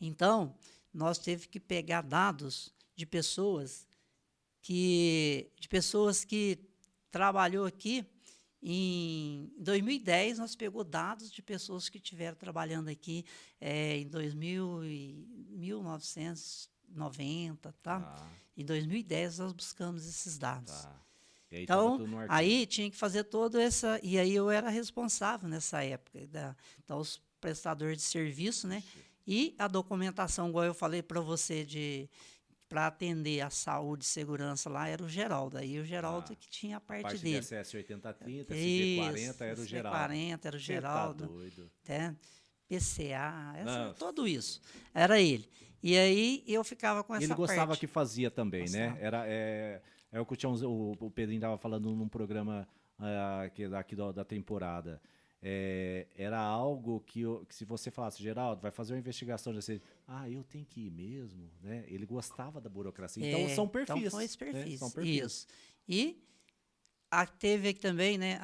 [SPEAKER 2] Então, nós teve que pegar dados de pessoas que trabalhou aqui. Em 2010, nós pegou dados de pessoas que estiveram trabalhando aqui em 1990, tá?
[SPEAKER 1] Tá,
[SPEAKER 2] Em 2010, nós buscamos esses dados.
[SPEAKER 1] tá. E aí tava
[SPEAKER 2] Então,
[SPEAKER 1] tudo no arquivo.
[SPEAKER 2] aí tinha que fazer toda essa... E aí eu era responsável nessa época. Então, os prestadores de serviço, né? E a documentação, igual eu falei para você, para atender a saúde e segurança lá, era o Geraldo. Aí o Geraldo que tinha a parte
[SPEAKER 1] de
[SPEAKER 2] dele.
[SPEAKER 1] SS 8030,
[SPEAKER 2] Isso,
[SPEAKER 1] CD40 era o Geraldo.
[SPEAKER 2] CD40 era o
[SPEAKER 1] Cê
[SPEAKER 2] Geraldo.
[SPEAKER 1] Tá doido.
[SPEAKER 2] Né? PCA,
[SPEAKER 1] Nossa.
[SPEAKER 2] tudo isso. Era ele. E aí eu ficava com
[SPEAKER 1] E
[SPEAKER 2] essa
[SPEAKER 1] ele gostava
[SPEAKER 2] parte.
[SPEAKER 1] que fazia também, né?
[SPEAKER 2] Gostava.
[SPEAKER 1] É o que o Pedrinho estava falando num programa aqui da temporada. Era algo que se você falasse, Geraldo, vai fazer uma investigação, já sei, eu tenho que ir mesmo, né? Ele gostava da burocracia. Então são perfis.
[SPEAKER 2] Então foi esse perfis.
[SPEAKER 1] Né? São perfis.
[SPEAKER 2] Isso. E teve aqui também, né,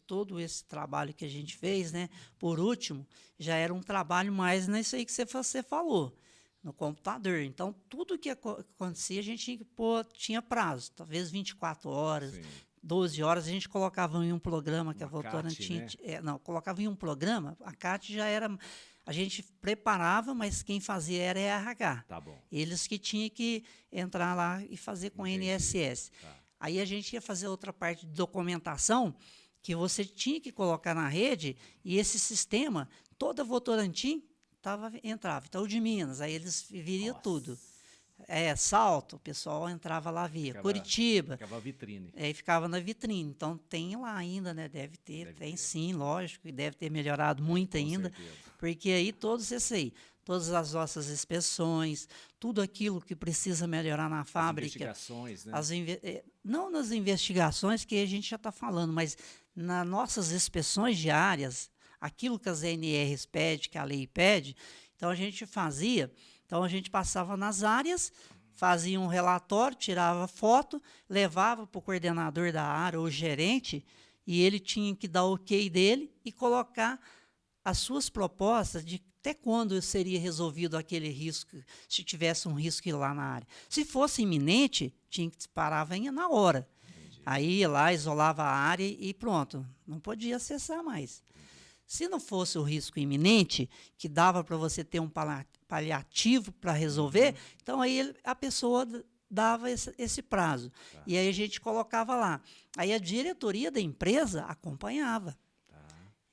[SPEAKER 2] todo esse trabalho que a gente fez, né? Por último, já era um trabalho mais nisso aí que você falou, no computador. Então, tudo que acontecia, a gente tinha que pôr, tinha prazo, talvez 24 horas,
[SPEAKER 1] Sim.
[SPEAKER 2] 12 horas, a gente colocava em um programa que a
[SPEAKER 1] Votorantim
[SPEAKER 2] tinha. Não, colocava em um programa, a CAT já era. A gente preparava, mas quem fazia era a RH.
[SPEAKER 1] Tá bom.
[SPEAKER 2] Eles que tinham que entrar lá e fazer com
[SPEAKER 1] Entendi.
[SPEAKER 2] NSS.
[SPEAKER 1] Tá.
[SPEAKER 2] Aí a gente ia fazer outra parte de documentação que você tinha que colocar na rede e esse sistema, toda Votorantim entrava. Então, o de Minas, aí eles viriam tudo. Salto, o pessoal entrava lá, via. Curitiba.
[SPEAKER 1] Ficava a vitrine.
[SPEAKER 2] Aí ficava na vitrine. Então, tem lá ainda, né? Deve ter. Sim, lógico. E deve ter melhorado muito ainda.
[SPEAKER 1] Certeza.
[SPEAKER 2] Porque aí, todos esses aí, todas as nossas inspeções, tudo aquilo que precisa melhorar na fábrica.
[SPEAKER 1] As investigações, né?
[SPEAKER 2] Não nas investigações que a gente já está falando, mas nas nossas inspeções diárias, aquilo que as NRs pedem, que a lei pede, então a gente fazia. Então, a gente passava nas áreas, fazia um relatório, tirava foto, levava para o coordenador da área ou gerente, e ele tinha que dar o ok dele e colocar as suas propostas de até quando seria resolvido aquele risco, se tivesse um risco lá na área. Se fosse iminente, tinha que parar na hora.
[SPEAKER 1] Entendi.
[SPEAKER 2] Aí ia lá, isolava a área e pronto, não podia acessar mais. Se não fosse o risco iminente, que dava para você ter um paliativo para resolver, então aí a pessoa dava esse prazo.
[SPEAKER 1] Tá.
[SPEAKER 2] E aí a gente colocava lá. Aí a diretoria da empresa acompanhava.
[SPEAKER 1] Tá.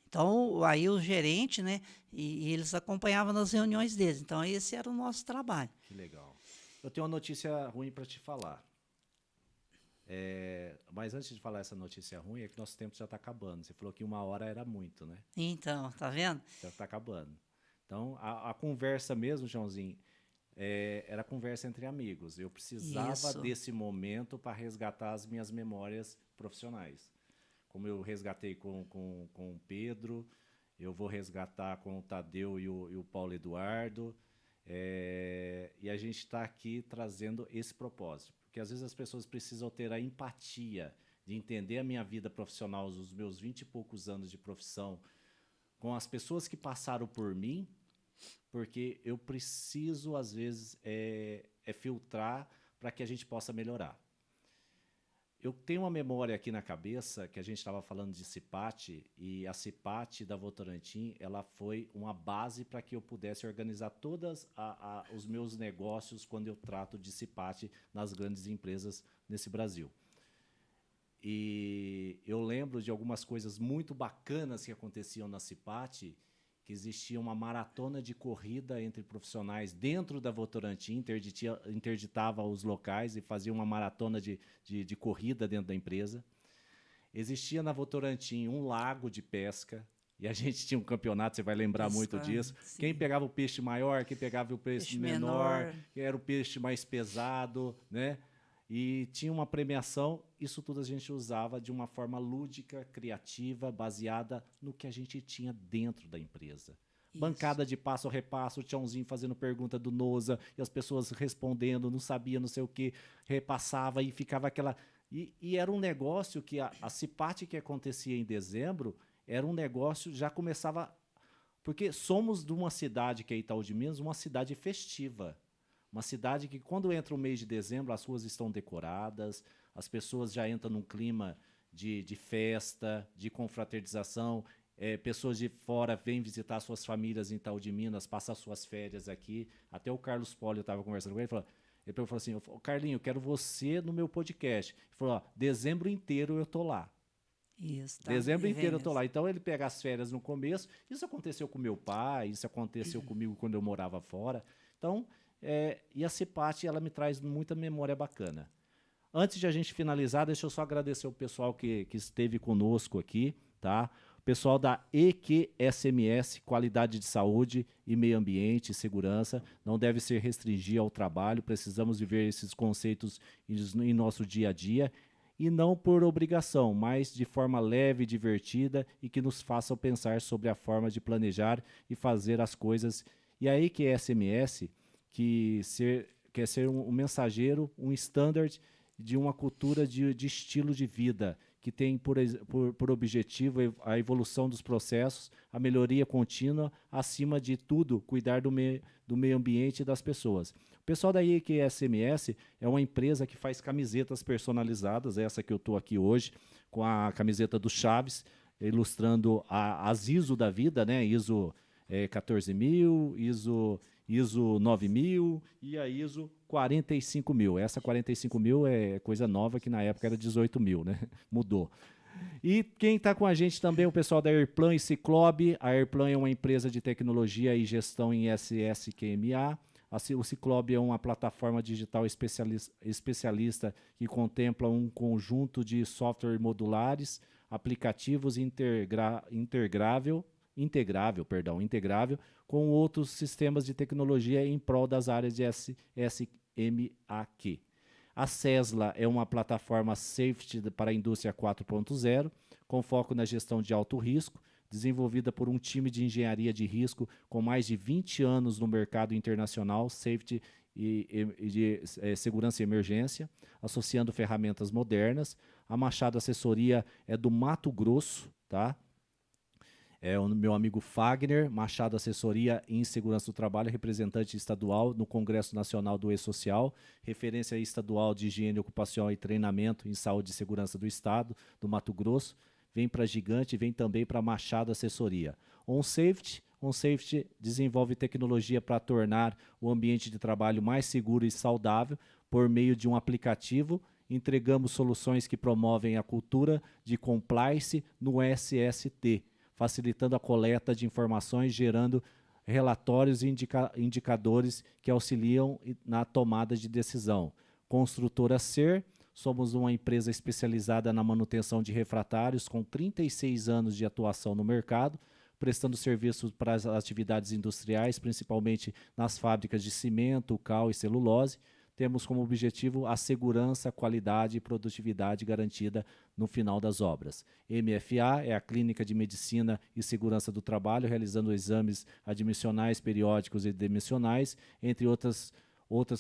[SPEAKER 2] Então, aí o gerente, né, e eles acompanhavam nas reuniões deles. Então, esse era o nosso trabalho.
[SPEAKER 1] Que legal. Eu tenho uma notícia ruim para te falar. Mas antes de falar essa notícia ruim, é que nosso tempo já está acabando. Você falou que 1 hora era muito, né?
[SPEAKER 2] Então, tá vendo?
[SPEAKER 1] Já está acabando. Então, a conversa mesmo, Joãozinho, era conversa entre amigos. Eu precisava desse momento para resgatar as minhas memórias profissionais. Como eu resgatei com o Pedro, eu vou resgatar com o Tadeu e o Paulo Eduardo. E a gente está aqui trazendo esse propósito. Porque às vezes as pessoas precisam ter a empatia de entender a minha vida profissional, os meus 20 e poucos anos de profissão, com as pessoas que passaram por mim, porque eu preciso, às vezes, filtrar para que a gente possa melhorar. eu tenho uma memória aqui na cabeça que a gente estava falando de CIPAT, e a CIPAT da Votorantim, ela foi uma base para que eu pudesse organizar todos os meus negócios quando eu trato de CIPAT nas grandes empresas nesse Brasil. E eu lembro de algumas coisas muito bacanas que aconteciam na CIPAT, que existia uma maratona de corrida entre profissionais dentro da Votorantim, interditava os locais e fazia uma maratona de corrida dentro da empresa. Existia na Votorantim um lago de pesca, e a gente tinha um campeonato, você vai lembrar muito disso.
[SPEAKER 2] Sim.
[SPEAKER 1] Quem pegava o peixe maior, quem pegava o peixe menor, quem era o peixe mais pesado, né? E tinha uma premiação. Isso tudo a gente usava de uma forma lúdica, criativa, baseada no que a gente tinha dentro da empresa. Isso. Bancada de passo a repasso, o Tchãozinho fazendo pergunta do Noza, e as pessoas respondendo, não sabia, não sei o que, repassava e ficava aquela... E era um negócio que a CIPAT que acontecia em dezembro, era um negócio, já começava... Porque somos de uma cidade, que é Itaú de Minas, uma cidade festiva. Uma cidade que, quando entra o mês de dezembro, as ruas estão decoradas, as pessoas já entram num clima de festa, de confraternização, pessoas de fora vêm visitar suas famílias em Itaú de Minas, passar suas férias aqui. Até o Carlos Poli, eu estava conversando com ele, ele falou assim, Carlinho, eu quero você no meu podcast. Ele falou, dezembro inteiro eu estou lá.
[SPEAKER 2] Isso, tá?
[SPEAKER 1] Dezembro inteiro eu estou lá. Então, ele pega as férias no começo. Isso aconteceu com meu pai, isso aconteceu comigo quando eu morava fora. Então... e a CIPAT, ela me traz muita memória bacana. Antes de a gente finalizar, deixa eu só agradecer o pessoal que esteve conosco aqui, tá? O pessoal da EQSMS, Qualidade de Saúde e Meio Ambiente e Segurança, não deve ser restringir ao trabalho, precisamos viver esses conceitos em nosso dia a dia, e não por obrigação, mas de forma leve e divertida, e que nos façam pensar sobre a forma de planejar e fazer as coisas. E a EQSMS... que quer ser um mensageiro, um standard de uma cultura de estilo de vida, que tem por objetivo a evolução dos processos, a melhoria contínua, acima de tudo, cuidar do meio ambiente e das pessoas. O pessoal da IQSMS é uma empresa que faz camisetas personalizadas, essa que eu estou aqui hoje, com a camiseta do Chaves, ilustrando as ISO da vida, né? ISO 14.000, ISO 9.000 e a ISO 45.000. Essa 45.000 é coisa nova, que na época era 18.000, né? Mudou. E quem está com a gente também é o pessoal da Airplan e Ciclobe. A Airplan é uma empresa de tecnologia e gestão em SSQMA. O Ciclobe é uma plataforma digital especialista que contempla um conjunto de software modulares, aplicativos integrável, com outros sistemas de tecnologia em prol das áreas de SSMAQ. A Cesla é uma plataforma safety para a indústria 4.0, com foco na gestão de alto risco, desenvolvida por um time de engenharia de risco com mais de 20 anos no mercado internacional, safety e de segurança e emergência, associando ferramentas modernas. A Machado Assessoria é do Mato Grosso, tá? É o meu amigo Fagner, Machado Assessoria em Segurança do Trabalho, representante estadual no Congresso Nacional do E-Social, referência estadual de higiene ocupacional e treinamento em saúde e segurança do Estado, do Mato Grosso. Vem para Gigante, vem também para Machado Assessoria. OnSafety desenvolve tecnologia para tornar o ambiente de trabalho mais seguro e saudável por meio de um aplicativo. Entregamos soluções que promovem a cultura de compliance no SST, facilitando a coleta de informações, gerando relatórios e indicadores que auxiliam na tomada de decisão. Construtora Ser, somos uma empresa especializada na manutenção de refratários com 36 anos de atuação no mercado, prestando serviços para as atividades industriais, principalmente nas fábricas de cimento, cal e celulose. Temos como objetivo a segurança, qualidade e produtividade garantida no final das obras. MFA é a Clínica de Medicina e Segurança do Trabalho, realizando exames admissionais, periódicos e demissionais, entre outras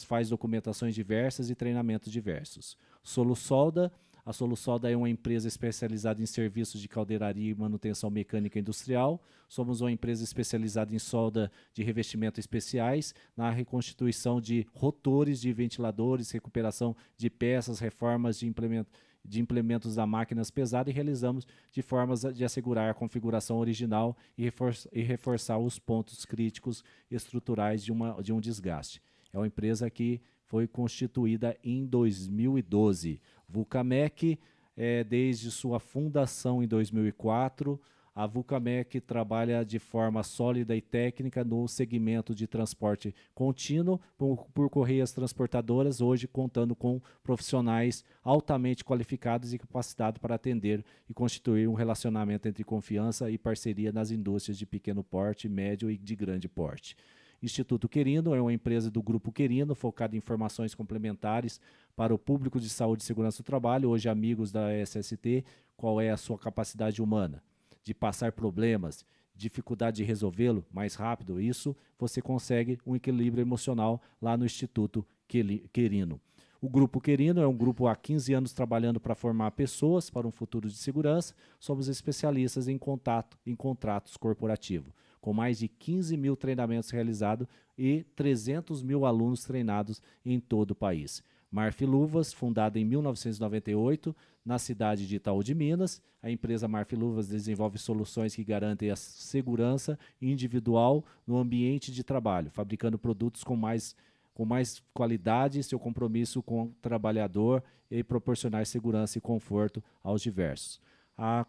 [SPEAKER 1] faz documentações diversas e treinamentos diversos. Solusolda. A Solusolda é uma empresa especializada em serviços de caldeiraria e manutenção mecânica industrial. Somos uma empresa especializada em solda de revestimento especiais, na reconstituição de rotores de ventiladores, recuperação de peças, reformas de de implementos da máquinas pesadas e realizamos de formas de assegurar a configuração original e reforçar os pontos críticos estruturais de um desgaste. É uma empresa que foi constituída em 2012. Vulcamec, desde sua fundação em 2004, a Vulcamec trabalha de forma sólida e técnica no segmento de transporte contínuo por correias transportadoras, hoje contando com profissionais altamente qualificados e capacitados para atender e constituir um relacionamento entre confiança e parceria nas indústrias de pequeno porte, médio e de grande porte. Instituto Querino é uma empresa do Grupo Querino, focada em informações complementares para o público de saúde e segurança do trabalho. Hoje, amigos da SST, qual é a sua capacidade humana de passar problemas, dificuldade de resolvê-lo mais rápido? Isso você consegue um equilíbrio emocional lá no Instituto Querino. O Grupo Querino é um grupo há 15 anos trabalhando para formar pessoas para um futuro de segurança. Somos especialistas em contratos corporativos, com mais de 15 mil treinamentos realizados e 300 mil alunos treinados em todo o país. Marf Luvas, fundada em 1998, na cidade de Itaú de Minas. A empresa Marf Luvas desenvolve soluções que garantem a segurança individual no ambiente de trabalho, fabricando produtos com mais qualidade, seu compromisso com o trabalhador e proporcionar segurança e conforto aos diversos. A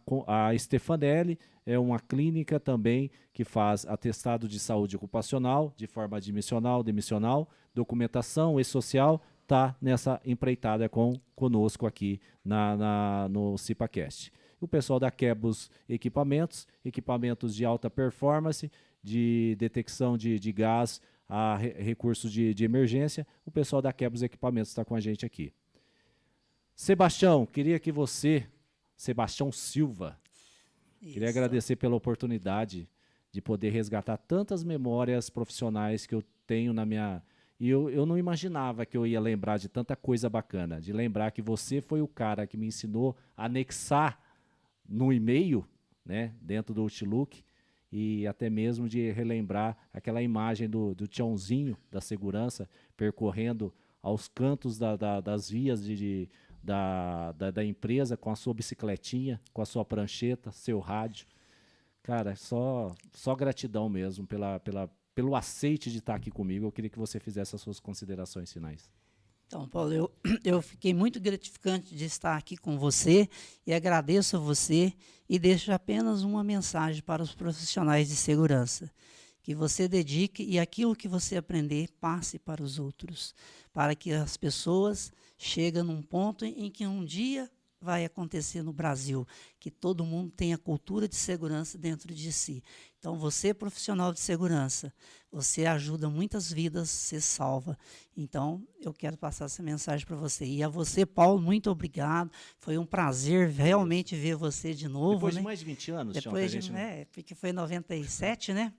[SPEAKER 1] Stefanelli é uma clínica também que faz atestado de saúde ocupacional, de forma admissional, demissional, documentação e social, está nessa empreitada conosco aqui no CIPAcast. O pessoal da Quebus equipamentos de alta performance, de detecção de gás, a recursos de emergência, o pessoal da Quebus Equipamentos está com a gente aqui. Sebastião, queria que você, Sebastião Silva, queria agradecer pela oportunidade de poder resgatar tantas memórias profissionais que eu tenho na minha... E eu não imaginava que eu ia lembrar de tanta coisa bacana, de lembrar que você foi o cara que me ensinou a anexar no e-mail, né, dentro do Outlook, e até mesmo de relembrar aquela imagem do Tiãozinho da segurança percorrendo aos cantos das vias da empresa com a sua bicicletinha, com a sua prancheta, seu rádio. Cara, só gratidão mesmo pelo aceite de estar aqui comigo. Eu queria que você fizesse as suas considerações finais.
[SPEAKER 2] Então, Paulo, eu fiquei muito gratificante de estar aqui com você e agradeço a você e deixo apenas uma mensagem para os profissionais de segurança, que você dedique e aquilo que você aprender passe para os outros, para que as pessoas cheguem num ponto em que um dia vai acontecer no Brasil, que todo mundo tenha cultura de segurança dentro de si. Então, você, profissional de segurança, você ajuda muitas vidas, você salva. Então, eu quero passar essa mensagem para você. E a você, Paulo, muito obrigado. Foi um prazer realmente ver você de novo.
[SPEAKER 1] Depois
[SPEAKER 2] né?
[SPEAKER 1] de mais de 20 anos,
[SPEAKER 2] Depois de, porque foi em 97, né?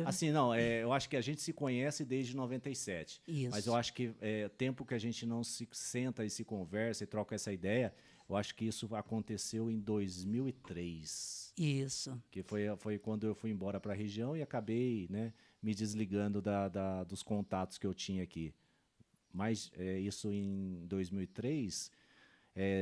[SPEAKER 1] Assim, não, eu acho que a gente se conhece desde 97.
[SPEAKER 2] Isso.
[SPEAKER 1] Mas eu acho que tempo que a gente não se senta e se conversa e troca essa ideia, eu acho que isso aconteceu em 2003.
[SPEAKER 2] Isso.
[SPEAKER 1] Que foi quando eu fui embora para a região e acabei, né, me desligando dos contatos que eu tinha aqui. Mas isso em 2003...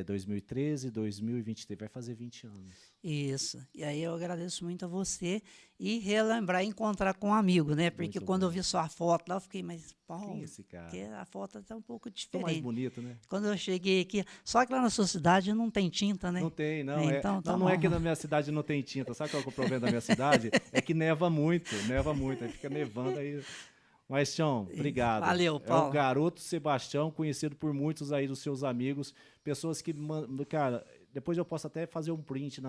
[SPEAKER 1] 2013, 2023, vai fazer 20 anos.
[SPEAKER 2] Isso. E aí eu agradeço muito a você e relembrar e encontrar com um amigo, né? Porque quando eu vi sua foto lá, eu fiquei, mas Paulo,
[SPEAKER 1] quem é esse cara?
[SPEAKER 2] Porque a foto está um pouco
[SPEAKER 1] Tô
[SPEAKER 2] diferente.
[SPEAKER 1] mais bonito, né?
[SPEAKER 2] Quando eu cheguei aqui, só que lá na sua cidade não tem tinta, né?
[SPEAKER 1] Não tem, não.
[SPEAKER 2] Então,
[SPEAKER 1] não é que na minha cidade não tem tinta. Sabe qual é o problema da minha cidade? É que neva muito, aí fica nevando aí. Mas, Tião, obrigado.
[SPEAKER 2] Valeu, Paulo.
[SPEAKER 1] É o garoto Sebastião, conhecido por muitos aí dos seus amigos, pessoas que, cara, depois eu posso até fazer um print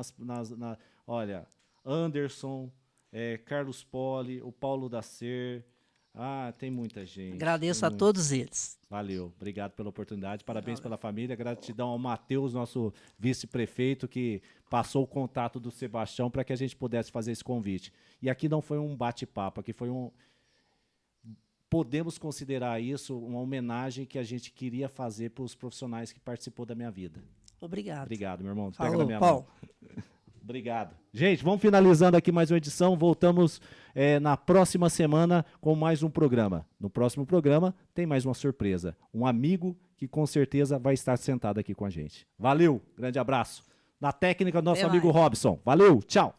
[SPEAKER 1] olha, Anderson, Carlos Poli, o Paulo da Ser, tem muita gente.
[SPEAKER 2] Agradeço a todos eles.
[SPEAKER 1] Valeu, obrigado pela oportunidade, parabéns pela família, gratidão ao Matheus, nosso vice-prefeito, que passou o contato do Sebastião para que a gente pudesse fazer esse convite. E aqui não foi um bate-papo, aqui foi podemos considerar isso uma homenagem que a gente queria fazer para os profissionais que participou da minha vida.
[SPEAKER 2] Obrigado.
[SPEAKER 1] Obrigado, meu irmão.
[SPEAKER 2] Falou,
[SPEAKER 1] pega na minha
[SPEAKER 2] Paulo.
[SPEAKER 1] mão. Obrigado. Gente, vamos finalizando aqui mais uma edição. Voltamos na próxima semana com mais um programa. No próximo programa tem mais uma surpresa. Um amigo que com certeza vai estar sentado aqui com a gente. Valeu, grande abraço. Na técnica, nosso amigo Robson. Valeu, tchau.